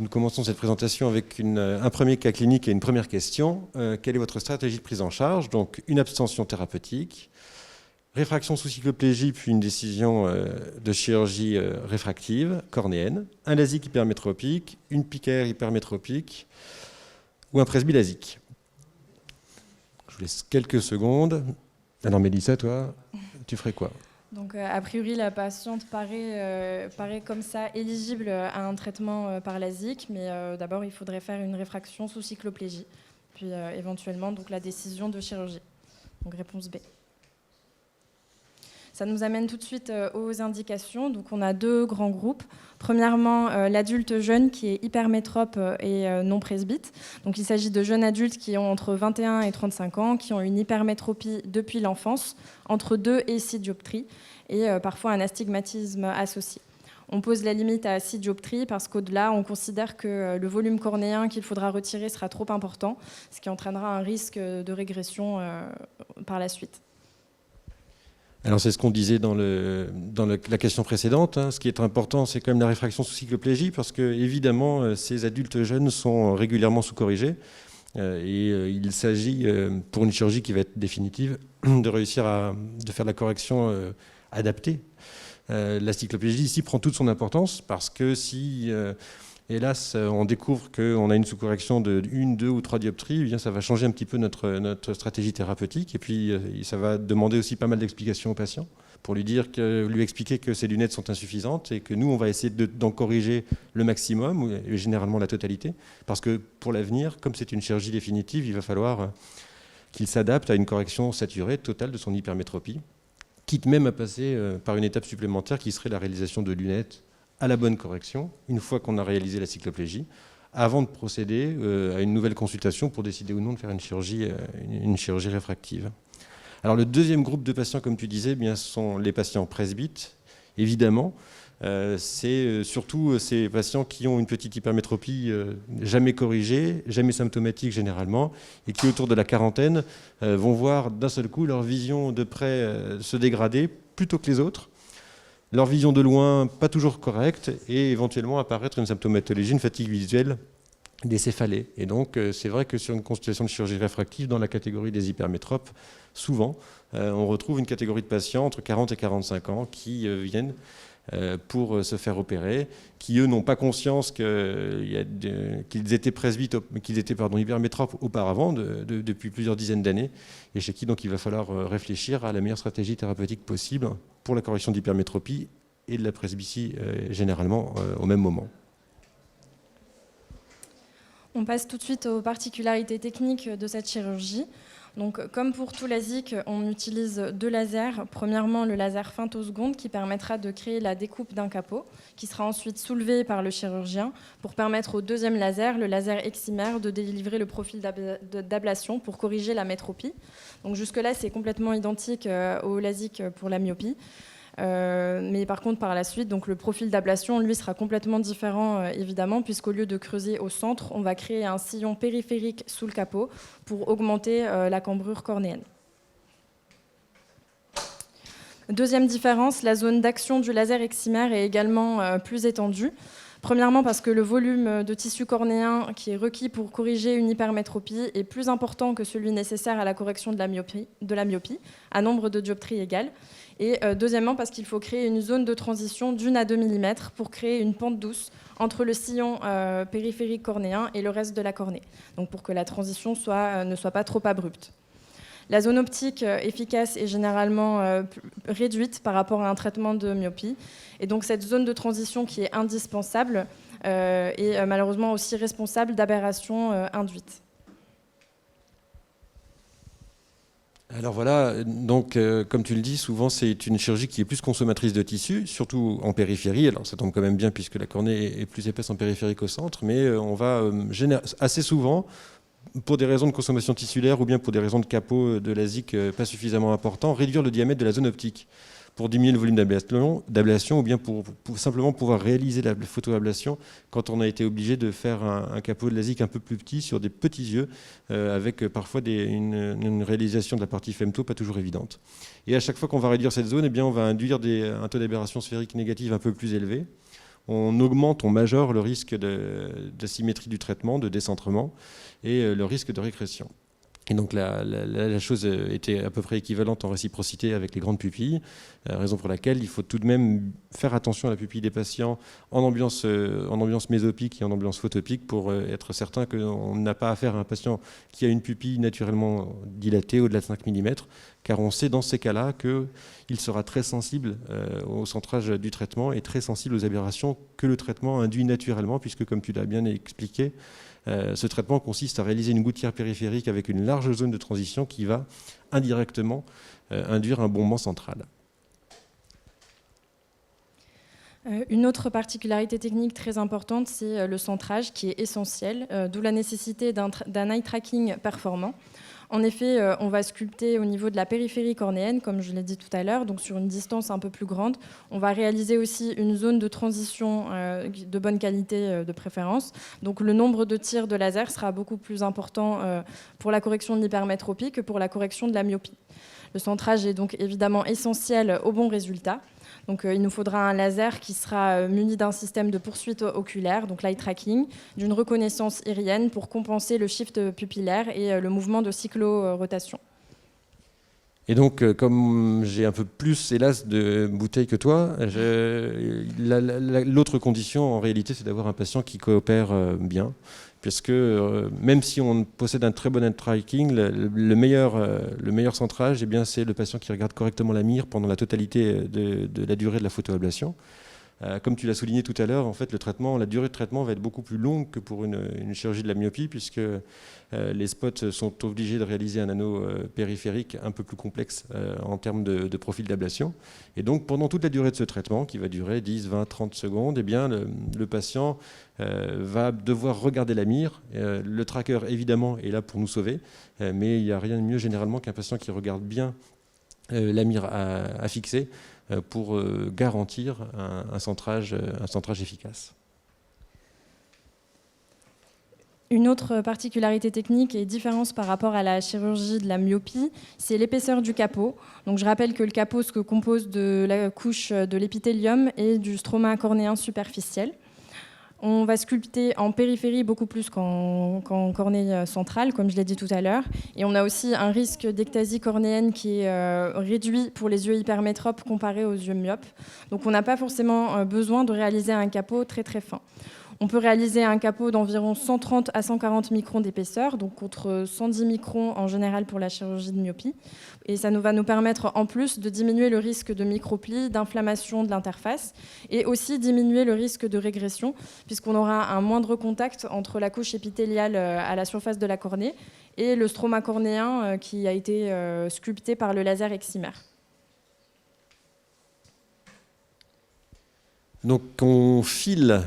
commençons cette présentation avec un premier cas clinique et une première question. Quelle est votre stratégie de prise en charge? Donc une abstention thérapeutique, réfraction sous cycloplégie, puis une décision de chirurgie réfractive cornéenne, un LASIK hypermétropique, une picaire hypermétropique ou un presbyLASIK. Je vous laisse quelques secondes. Alors Mélissa, toi, tu ferais quoi? Donc, a priori, la patiente paraît comme ça éligible à un traitement par LASIK, mais d'abord, il faudrait faire une réfraction sous cycloplégie, puis éventuellement donc, la décision de chirurgie. Donc, réponse B. Ça nous amène tout de suite aux indications. Donc, on a deux grands groupes. Premièrement, l'adulte jeune qui est hypermétrope et non presbyte. Donc, il s'agit de jeunes adultes qui ont entre 21 et 35 ans, qui ont une hypermétropie depuis l'enfance, entre 2 et 6 dioptries, et parfois un astigmatisme associé. On pose la limite à 6 dioptries parce qu'au-delà, on considère que le volume cornéen qu'il faudra retirer sera trop important, ce qui entraînera un risque de régression par la suite. Alors c'est ce qu'on disait dans la question précédente. Hein. Ce qui est important, c'est quand même la réfraction sous cycloplégie, parce que évidemment, ces adultes jeunes sont régulièrement sous-corrigés. Il s'agit, pour une chirurgie qui va être définitive, de réussir de faire la correction adaptée. La cycloplégie ici prend toute son importance, parce que si... hélas, on découvre qu'on a une sous-correction de 1, 2 ou 3 dioptries, eh bien, ça va changer un petit peu notre stratégie thérapeutique. Et puis, ça va demander aussi pas mal d'explications au patient pour lui expliquer que ces lunettes sont insuffisantes et que nous, on va essayer d'en corriger le maximum, et généralement la totalité. Parce que pour l'avenir, comme c'est une chirurgie définitive, il va falloir qu'il s'adapte à une correction saturée totale de son hypermétropie, quitte même à passer par une étape supplémentaire qui serait la réalisation de lunettes à la bonne correction, une fois qu'on a réalisé la cycloplégie, avant de procéder à une nouvelle consultation pour décider ou non de faire une chirurgie réfractive. Alors le deuxième groupe de patients, comme tu disais, bien, ce sont les patients presbytes, évidemment. C'est surtout ces patients qui ont une petite hypermétropie jamais corrigée, jamais symptomatique généralement, et qui autour de la quarantaine vont voir d'un seul coup leur vision de près se dégrader plutôt que les autres. Leur vision de loin, pas toujours correcte, et éventuellement apparaître une symptomatologie, une fatigue visuelle, des céphalées. Et donc, c'est vrai que sur une consultation de chirurgie réfractive, dans la catégorie des hypermétropes, souvent, on retrouve une catégorie de patients entre 40 et 45 ans qui viennent pour se faire opérer, qui, eux, n'ont pas conscience qu'ils étaient presbytes, qu'ils étaient hypermétropes auparavant, depuis plusieurs dizaines d'années, et chez qui donc il va falloir réfléchir à la meilleure stratégie thérapeutique possible pour la correction d'hypermétropie et de la presbytie, généralement au même moment. On passe tout de suite aux particularités techniques de cette chirurgie. Donc, comme pour tout LASIK, on utilise deux lasers. Premièrement, le laser femtoseconde qui permettra de créer la découpe d'un capot, qui sera ensuite soulevé par le chirurgien pour permettre au deuxième laser, le laser excimer, de délivrer le profil d'ablation pour corriger la métropie. Donc jusque-là, c'est complètement identique au LASIK pour la myopie. Mais par contre, par la suite, donc le profil d'ablation, lui, sera complètement différent, évidemment, puisqu'au lieu de creuser au centre, on va créer un sillon périphérique sous le capot pour augmenter la cambrure cornéenne. Deuxième différence, la zone d'action du laser excimer est également plus étendue. Premièrement, parce que le volume de tissu cornéen qui est requis pour corriger une hypermétropie est plus important que celui nécessaire à la correction de la myopie, à nombre de dioptries égales. Et deuxièmement, parce qu'il faut créer une zone de transition d'1 à 2 mm pour créer une pente douce entre le sillon périphérique cornéen et le reste de la cornée, donc pour que la transition ne soit pas trop abrupte. La zone optique efficace est généralement réduite par rapport à un traitement de myopie. Et donc cette zone de transition qui est indispensable est malheureusement aussi responsable d'aberrations induites. Alors voilà, donc comme tu le dis, souvent c'est une chirurgie qui est plus consommatrice de tissu, surtout en périphérie. Alors ça tombe quand même bien puisque la cornée est plus épaisse en périphérie qu'au centre, mais on va assez souvent, pour des raisons de consommation tissulaire ou bien pour des raisons de capot de LASIK pas suffisamment importants, réduire le diamètre de la zone optique pour diminuer le volume d'ablation ou bien pour simplement pouvoir réaliser la photoablation quand on a été obligé de faire un capot de LASIK un peu plus petit sur des petits yeux avec parfois une réalisation de la partie femto pas toujours évidente. Et à chaque fois qu'on va réduire cette zone, eh bien, on va induire un taux d'aberration sphérique négative un peu plus élevé. On augmente, on majeure le risque d'asymétrie du traitement, de décentrement et le risque de régression. Et donc la chose était à peu près équivalente en réciprocité avec les grandes pupilles, raison pour laquelle il faut tout de même faire attention à la pupille des patients en ambiance mésopique et en ambiance photopique pour être certain qu'on n'a pas affaire à un patient qui a une pupille naturellement dilatée au-delà de 5 mm, car on sait dans ces cas-là qu'il sera très sensible au centrage du traitement et très sensible aux aberrations que le traitement induit naturellement, puisque comme tu l'as bien expliqué, ce traitement consiste à réaliser une gouttière périphérique avec une large zone de transition qui va indirectement induire un bombement central. Une autre particularité technique très importante, c'est le centrage qui est essentiel, d'où la nécessité d'un eye tracking performant. En effet, on va sculpter au niveau de la périphérie cornéenne, comme je l'ai dit tout à l'heure, donc sur une distance un peu plus grande. On va réaliser aussi une zone de transition de bonne qualité de préférence. Donc le nombre de tirs de laser sera beaucoup plus important pour la correction de l'hypermétropie que pour la correction de la myopie. Le centrage est donc évidemment essentiel au bon résultat. Donc, il nous faudra un laser qui sera muni d'un système de poursuite oculaire, donc l'eye tracking, d'une reconnaissance irienne pour compenser le shift pupillaire et le mouvement de cyclorotation. Et donc, comme j'ai un peu plus, hélas, de bouteilles que toi, l'autre condition, en réalité, c'est d'avoir un patient qui coopère bien. Puisque même si on possède un très bon eye tracking, le meilleur centrage, eh bien, c'est le patient qui regarde correctement la mire pendant la totalité de la durée de la photoablation. Comme tu l'as souligné tout à l'heure, en fait, la durée de traitement va être beaucoup plus longue que pour une chirurgie de la myopie, puisque les spots sont obligés de réaliser un anneau périphérique un peu plus complexe en termes de profil d'ablation. Et donc, pendant toute la durée de ce traitement, qui va durer 10, 20, 30 secondes, eh bien, le patient va devoir regarder la mire. Le tracker, évidemment, est là pour nous sauver, mais il n'y a rien de mieux généralement qu'un patient qui regarde bien la mire à fixer pour garantir un centrage efficace. Une autre particularité technique et différence par rapport à la chirurgie de la myopie, c'est l'épaisseur du capot. Donc, je rappelle que le capot se compose de la couche de l'épithélium et du stroma cornéen superficiel. On va sculpter en périphérie beaucoup plus qu'en cornée centrale, comme je l'ai dit tout à l'heure. Et on a aussi un risque d'ectasie cornéenne qui est réduit pour les yeux hypermétropes comparé aux yeux myopes. Donc on n'a pas forcément besoin de réaliser un capot très très fin. On peut réaliser un capot d'environ 130 à 140 microns d'épaisseur, donc contre 110 microns en général pour la chirurgie de myopie. Et ça va nous permettre en plus de diminuer le risque de microplie, d'inflammation de l'interface et aussi diminuer le risque de régression puisqu'on aura un moindre contact entre la couche épithéliale à la surface de la cornée et le stroma cornéen qui a été sculpté par le laser excimer. Donc on file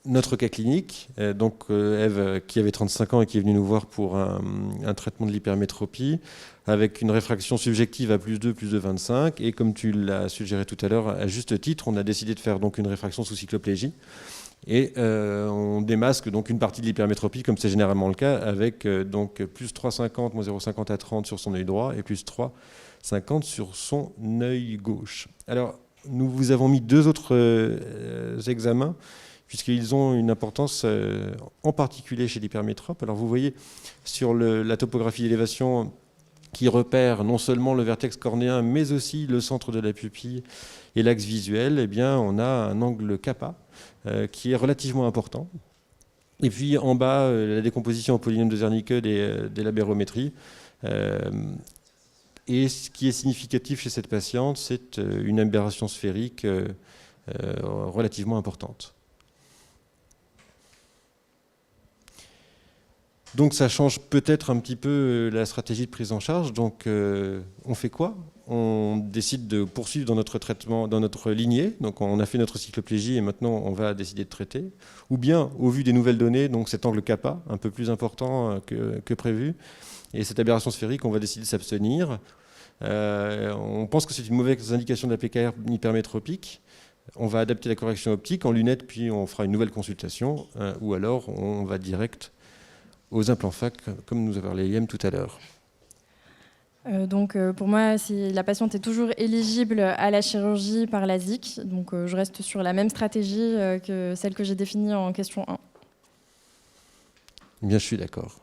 notre cas clinique, donc Ève qui avait 35 ans et qui est venue nous voir pour un traitement de l'hypermétropie avec une réfraction subjective à +2, +2, 25 et comme tu l'as suggéré tout à l'heure à juste titre, on a décidé de faire donc une réfraction sous cycloplégie et on démasque donc une partie de l'hypermétropie comme c'est généralement le cas avec donc +3,50, -0,50 à 30 sur son œil droit et +3,50 sur son œil gauche. Alors nous vous avons mis deux autres examens, puisqu'ils ont une importance en particulier chez l'hypermétrope. Alors vous voyez sur la topographie d'élévation qui repère non seulement le vertex cornéen, mais aussi le centre de la pupille et l'axe visuel, eh bien, on a un angle kappa qui est relativement important. Et puis en bas, la décomposition en polynôme de Zernike des labérométries. Et ce qui est significatif chez cette patiente, c'est une aberration sphérique relativement importante. Donc ça change peut-être un petit peu la stratégie de prise en charge. Donc on fait quoi? On décide de poursuivre dans notre traitement, dans notre lignée. Donc on a fait notre cycloplégie et maintenant on va décider de traiter. Ou bien, au vu des nouvelles données, donc cet angle kappa, un peu plus important que prévu, et cette aberration sphérique, on va décider de s'abstenir. On pense que c'est une mauvaise indication de la PKR hypermétropique. On va adapter la correction optique en lunettes, puis on fera une nouvelle consultation, ou alors on va direct aux implants FAC, comme nous a parlé Liam tout à l'heure. Donc pour moi, si la patiente est toujours éligible à la chirurgie par LASIK, donc je reste sur la même stratégie que celle que j'ai définie en question 1. Bien, je suis d'accord.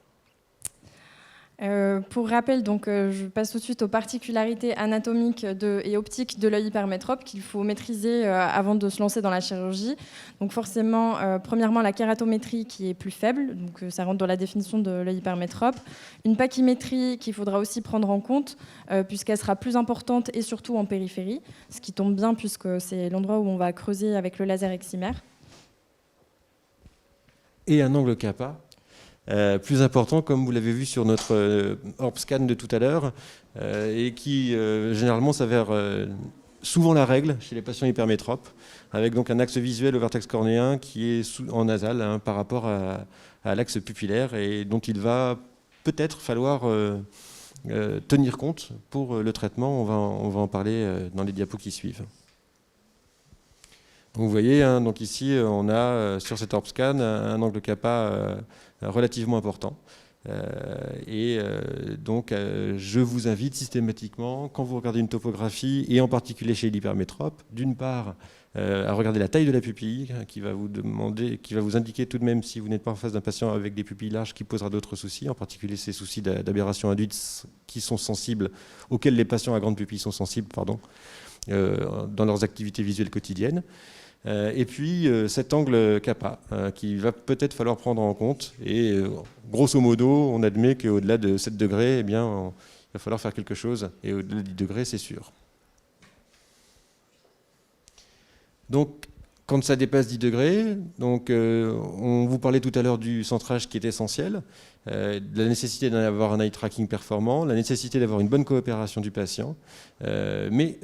Pour rappel, donc, je passe tout de suite aux particularités anatomiques et optiques de l'œil hypermétrope qu'il faut maîtriser avant de se lancer dans la chirurgie. Donc forcément, premièrement, la kératométrie qui est plus faible, donc ça rentre dans la définition de l'œil hypermétrope. Une pachymétrie qu'il faudra aussi prendre en compte puisqu'elle sera plus importante et surtout en périphérie, ce qui tombe bien puisque c'est l'endroit où on va creuser avec le laser excimaire. Et un angle kappa. Plus important, comme vous l'avez vu sur notre Orb scan de tout à l'heure, et qui généralement s'avère souvent la règle chez les patients hypermétropes, avec donc un axe visuel au vertex cornéen qui est en nasal par rapport à l'axe pupillaire et dont il va peut-être falloir tenir compte pour le traitement. On va en parler dans les diapos qui suivent. Donc vous voyez, donc ici, on a sur cet Orb scan un angle kappa relativement important. Donc, je vous invite systématiquement, quand vous regardez une topographie, et en particulier chez l'hypermétrope, d'une part, à regarder la taille de la pupille, qui va vous indiquer tout de même si vous n'êtes pas en face d'un patient avec des pupilles larges qui posera d'autres soucis, en particulier ces soucis d'aberration induite qui sont sensibles, auxquels les patients à grande pupille sont sensibles, dans leurs activités visuelles quotidiennes. Et puis cet angle kappa qu'il va peut-être falloir prendre en compte. Et grosso modo, on admet qu'au-delà de 7 degrés, eh bien, il va falloir faire quelque chose. Et au-delà de 10 degrés, c'est sûr. Donc, quand ça dépasse 10 degrés, donc, on vous parlait tout à l'heure du centrage qui est essentiel, de la nécessité d'avoir un eye tracking performant, la nécessité d'avoir une bonne coopération du patient. Mais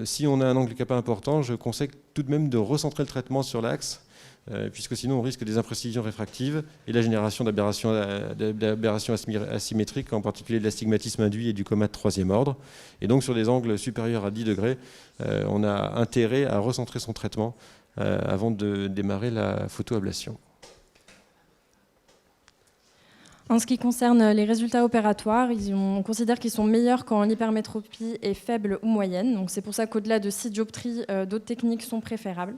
si on a un angle kappa important, je conseille tout de même de recentrer le traitement sur l'axe, puisque sinon on risque des imprécisions réfractives et la génération d'aberrations asymétriques, en particulier de l'astigmatisme induit et du coma de 3e ordre. Et donc sur des angles supérieurs à 10 degrés, on a intérêt à recentrer son traitement avant de démarrer la photoablation. En ce qui concerne les résultats opératoires, on considère qu'ils sont meilleurs quand l'hypermétropie est faible ou moyenne. Donc c'est pour ça qu'au-delà de 6 dioptries, d'autres techniques sont préférables.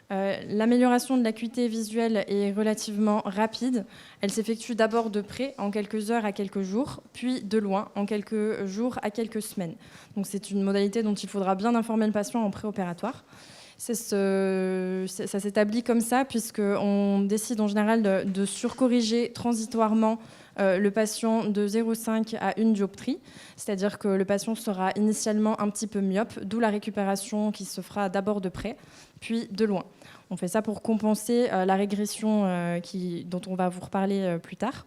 L'amélioration de l'acuité visuelle est relativement rapide. Elle s'effectue d'abord de près, en quelques heures à quelques jours, puis de loin, en quelques jours à quelques semaines. Donc c'est une modalité dont il faudra bien informer le patient en préopératoire. Ça s'établit comme ça puisqu'on décide en général de surcorriger transitoirement le patient de 0,5 à 1 dioptrie, c'est-à-dire que le patient sera initialement un petit peu myope, d'où la récupération qui se fera d'abord de près, puis de loin. On fait ça pour compenser la régression dont on va vous reparler plus tard.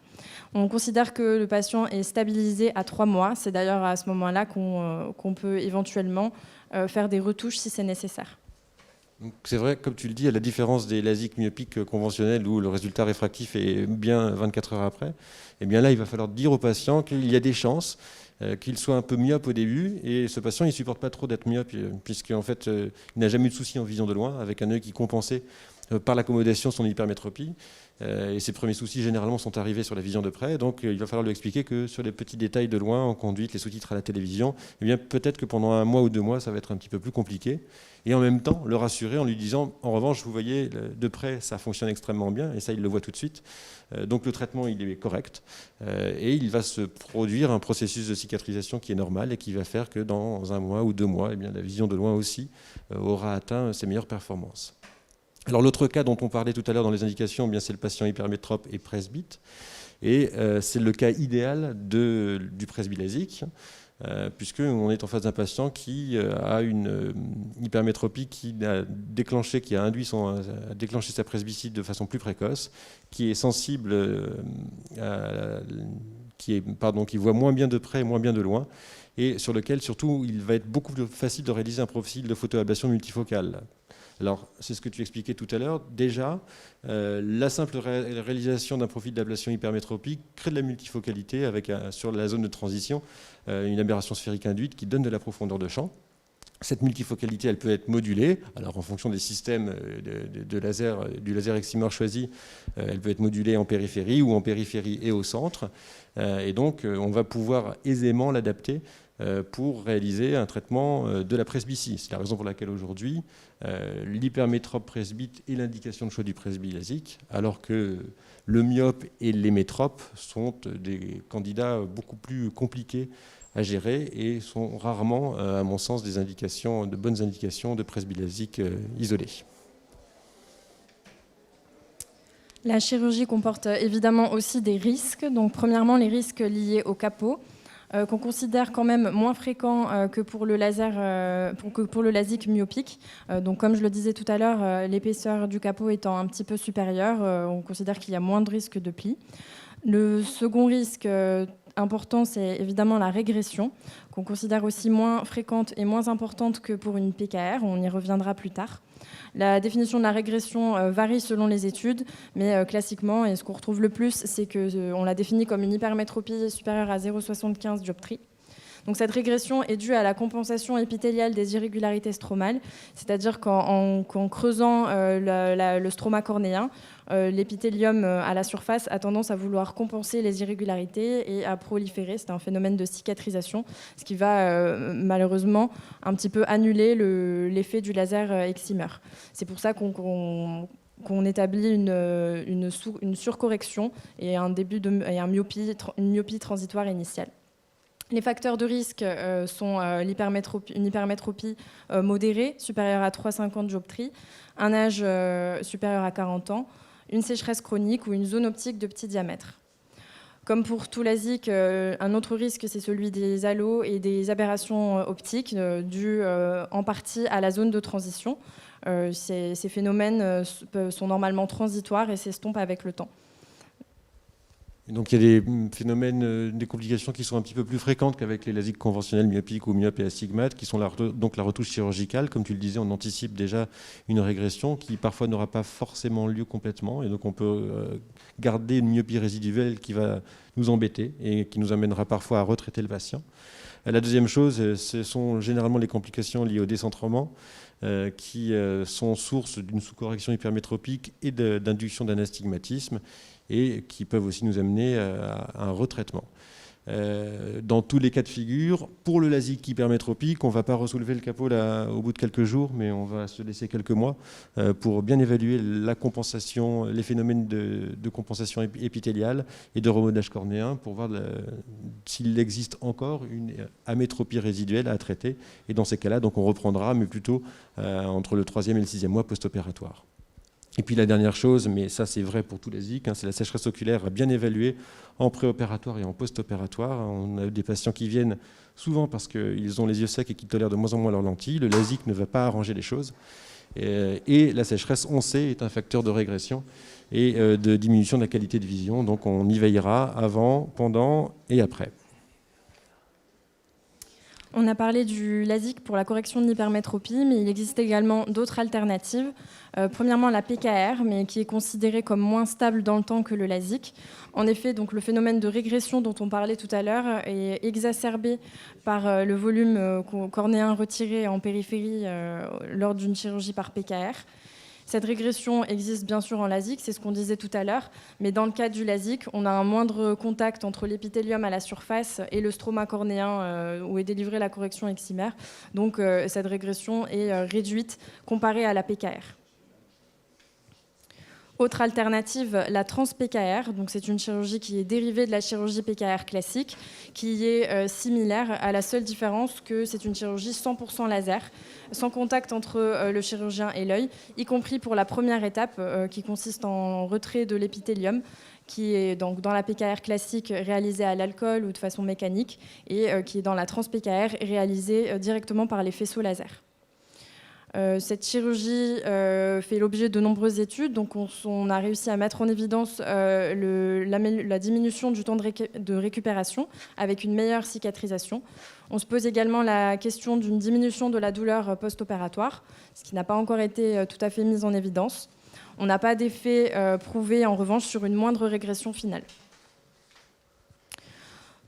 On considère que le patient est stabilisé à 3 mois. C'est d'ailleurs à ce moment-là qu'on peut éventuellement faire des retouches si c'est nécessaire. C'est vrai, comme tu le dis, à la différence des LASIK myopiques conventionnels où le résultat réfractif est bien 24 heures après, et bien là, il va falloir dire au patient qu'il y a des chances qu'il soit un peu myope au début, et ce patient, il ne supporte pas trop d'être myope, puisqu'en fait, il n'a jamais eu de souci en vision de loin, avec un œil qui compensait par l'accommodation son hypermétropie. Et ses premiers soucis, généralement, sont arrivés sur la vision de près. Donc, il va falloir lui expliquer que sur les petits détails de loin, en conduite, les sous-titres à la télévision, eh bien, peut-être que pendant 1 mois ou 2 mois, ça va être un petit peu plus compliqué. Et en même temps, le rassurer en lui disant, en revanche, vous voyez, de près, ça fonctionne extrêmement bien. Et ça, il le voit tout de suite. Donc, le traitement, il est correct. Et il va se produire un processus de cicatrisation qui est normal et qui va faire que dans 1 mois ou 2 mois, eh bien, la vision de loin aussi aura atteint ses meilleures performances. Alors l'autre cas dont on parlait tout à l'heure dans les indications, eh bien c'est le patient hypermétrope et presbyte. Et c'est le cas idéal du presbylésique, puisqu'on est en face d'un patient qui a une hypermétropie qui a déclenché sa presbytie de façon plus précoce, qui est sensible, qui voit moins bien de près et moins bien de loin, et sur lequel surtout il va être beaucoup plus facile de réaliser un profil de photoablation multifocale. Alors, c'est ce que tu expliquais tout à l'heure. Déjà, la simple réalisation d'un profil d'ablation hypermétropique crée de la multifocalité avec, sur la zone de transition, une aberration sphérique induite qui donne de la profondeur de champ. Cette multifocalité, elle peut être modulée. Alors, en fonction des systèmes du laser excimer choisi, elle peut être modulée en périphérie ou en périphérie et au centre. Et donc, on va pouvoir aisément l'adapter pour réaliser un traitement de la presbytie. C'est la raison pour laquelle aujourd'hui, l'hypermétrope presbyte est l'indication de choix du presbylésique, alors que le myope et l'hémétrope sont des candidats beaucoup plus compliqués à gérer et sont rarement, à mon sens, de bonnes indications de presbylésique isolée. La chirurgie comporte évidemment aussi des risques. Donc, premièrement, les risques liés au capot, qu'on considère quand même moins fréquents que pour le laser, pour le LASIK myopique. Donc, comme je le disais tout à l'heure, l'épaisseur du capot étant un petit peu supérieure, on considère qu'il y a moins de risques de plis. Le second risque important, c'est évidemment la régression, qu'on considère aussi moins fréquente et moins importante que pour une PKR. On y reviendra plus tard. La définition de la régression varie selon les études, mais classiquement, et ce qu'on retrouve le plus, c'est qu'on la définit comme une hypermétropie supérieure à 0,75 dioptrie. Donc cette régression est due à la compensation épithéliale des irrégularités stromales, c'est-à-dire qu'en creusant le stroma cornéen, l'épithélium à la surface a tendance à vouloir compenser les irrégularités et à proliférer. C'est un phénomène de cicatrisation, ce qui va malheureusement un petit peu annuler l'effet du laser excimer. C'est pour ça qu'on établit une surcorrection et une myopie transitoire initiale. Les facteurs de risque sont une hypermétropie modérée, supérieure à 3,50 dioptries, un âge supérieur à 40 ans, une sécheresse chronique ou une zone optique de petit diamètre. Comme pour tout LASIK, un autre risque, c'est celui des halos et des aberrations optiques dues en partie à la zone de transition. Ces phénomènes sont normalement transitoires et s'estompent avec le temps. Et donc il y a des phénomènes, des complications qui sont un petit peu plus fréquentes qu'avec les LASIK conventionnels myopiques ou myopes et astigmates, qui sont donc la retouche chirurgicale. Comme tu le disais, on anticipe déjà une régression qui parfois n'aura pas forcément lieu complètement. Et donc on peut garder une myopie résiduelle qui va nous embêter et qui nous amènera parfois à retraiter le patient. La deuxième chose, ce sont généralement les complications liées au décentrement qui sont source d'une sous-correction hypermétropique et d'induction d'un astigmatisme, et qui peuvent aussi nous amener à un retraitement. Dans tous les cas de figure, pour le LASIK hypermétropique, on ne va pas ressoulever le capot là, au bout de quelques jours, mais on va se laisser quelques mois pour bien évaluer la compensation, les phénomènes de compensation épithéliale et de remodelage cornéen pour voir s'il existe encore une amétropie résiduelle à traiter. Et dans ces cas-là, donc on reprendra, mais plutôt entre le 3e et le 6e mois post-opératoire. Et puis la dernière chose, mais ça c'est vrai pour tous les LASIK, c'est la sécheresse oculaire à bien évaluer en préopératoire et en post-opératoire. On a des patients qui viennent souvent parce qu'ils ont les yeux secs et qui tolèrent de moins en moins leurs lentilles. Le LASIK ne va pas arranger les choses. Et la sécheresse, on sait, est un facteur de régression et de diminution de la qualité de vision. Donc on y veillera avant, pendant et après. On a parlé du LASIK pour la correction de l'hypermétropie, mais il existe également d'autres alternatives. Premièrement, la PKR, mais qui est considérée comme moins stable dans le temps que le LASIK. En effet, donc, le phénomène de régression dont on parlait tout à l'heure est exacerbé par le volume cornéen retiré en périphérie lors d'une chirurgie par PKR. Cette régression existe bien sûr en LASIK, c'est ce qu'on disait tout à l'heure, mais dans le cas du LASIK, on a un moindre contact entre l'épithélium à la surface et le stroma cornéen où est délivrée la correction excimer. Donc cette régression est réduite comparée à la PKR. Autre alternative, la trans-PKR. Donc c'est une chirurgie qui est dérivée de la chirurgie PKR classique, qui est similaire, à la seule différence que c'est une chirurgie 100% laser, sans contact entre le chirurgien et l'œil, y compris pour la première étape qui consiste en retrait de l'épithélium, qui est donc dans la PKR classique réalisée à l'alcool ou de façon mécanique, et qui est dans la trans-PKR réalisée directement par les faisceaux laser. Cette chirurgie fait l'objet de nombreuses études, donc on a réussi à mettre en évidence la diminution du temps de récupération avec une meilleure cicatrisation. On se pose également la question d'une diminution de la douleur post-opératoire, ce qui n'a pas encore été tout à fait mis en évidence. On n'a pas d'effet prouvé en revanche sur une moindre régression finale.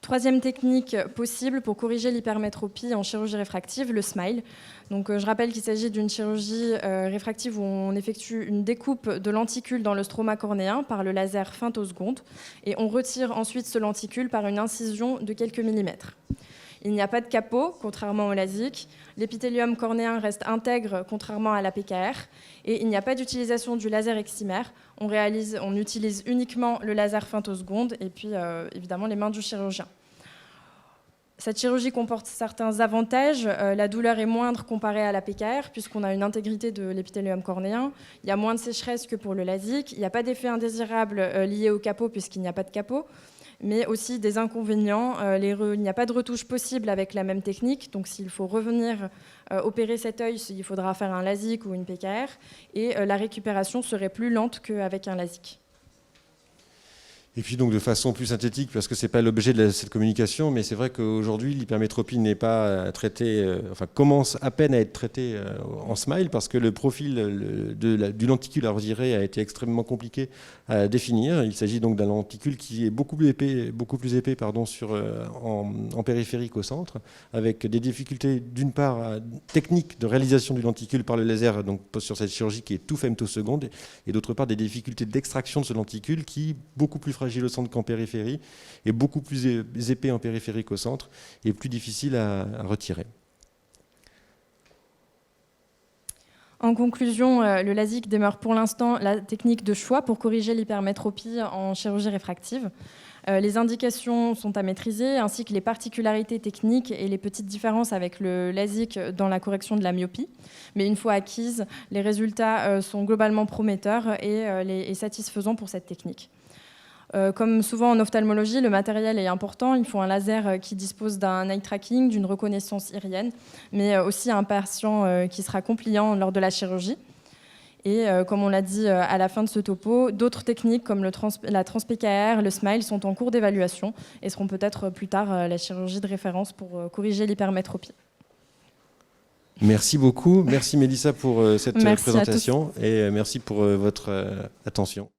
Troisième technique possible pour corriger l'hypermétropie en chirurgie réfractive, le SMILE. Donc, je rappelle qu'il s'agit d'une chirurgie réfractive où on effectue une découpe de lenticule dans le stroma cornéen par le laser femtoseconde et on retire ensuite ce lenticule par une incision de quelques millimètres. Il n'y a pas de capot, contrairement au LASIK. L'épithélium cornéen reste intègre, contrairement à la PKR. Et il n'y a pas d'utilisation du laser excimaire. On utilise uniquement le laser femtoseconde et puis évidemment les mains du chirurgien. Cette chirurgie comporte certains avantages. La douleur est moindre comparée à la PKR puisqu'on a une intégrité de l'épithélium cornéen. Il y a moins de sécheresse que pour le LASIK. Il n'y a pas d'effet indésirable lié au capot puisqu'il n'y a pas de capot, mais aussi des inconvénients. Il n'y a pas de retouche possible avec la même technique. Donc s'il faut revenir opérer cet œil, il faudra faire un LASIK ou une PKR. Et la récupération serait plus lente qu'avec un LASIK. Et puis donc de façon plus synthétique, parce que ce n'est pas l'objet de cette communication, mais c'est vrai qu'aujourd'hui l'hypermétropie n'est pas traitée, commence à peine à être traitée en SMILE, parce que le profil du lenticule à retirer a été extrêmement compliqué à définir. Il s'agit donc d'un lenticule qui est beaucoup plus épais en périphérique au centre, avec des difficultés d'une part techniques de réalisation du lenticule par le laser, donc sur cette chirurgie qui est tout femtoseconde, et d'autre part des difficultés d'extraction de ce lenticule qui est beaucoup plus fragile au centre qu'en périphérie, et beaucoup plus épais en périphérique au centre, et plus difficile à retirer. En conclusion, le LASIK demeure pour l'instant la technique de choix pour corriger l'hypermétropie en chirurgie réfractive. Les indications sont à maîtriser, ainsi que les particularités techniques et les petites différences avec le LASIK dans la correction de la myopie. Mais une fois acquises, les résultats sont globalement prometteurs et satisfaisants pour cette technique. Comme souvent en ophtalmologie, le matériel est important. Il faut un laser qui dispose d'un eye tracking, d'une reconnaissance irienne, mais aussi un patient qui sera compliant lors de la chirurgie. Et comme on l'a dit à la fin de ce topo, d'autres techniques comme la trans-PKR, le SMILE sont en cours d'évaluation et seront peut-être plus tard la chirurgie de référence pour corriger l'hypermétropie. Merci beaucoup. Merci Mélissa pour cette Merci présentation et merci pour votre attention.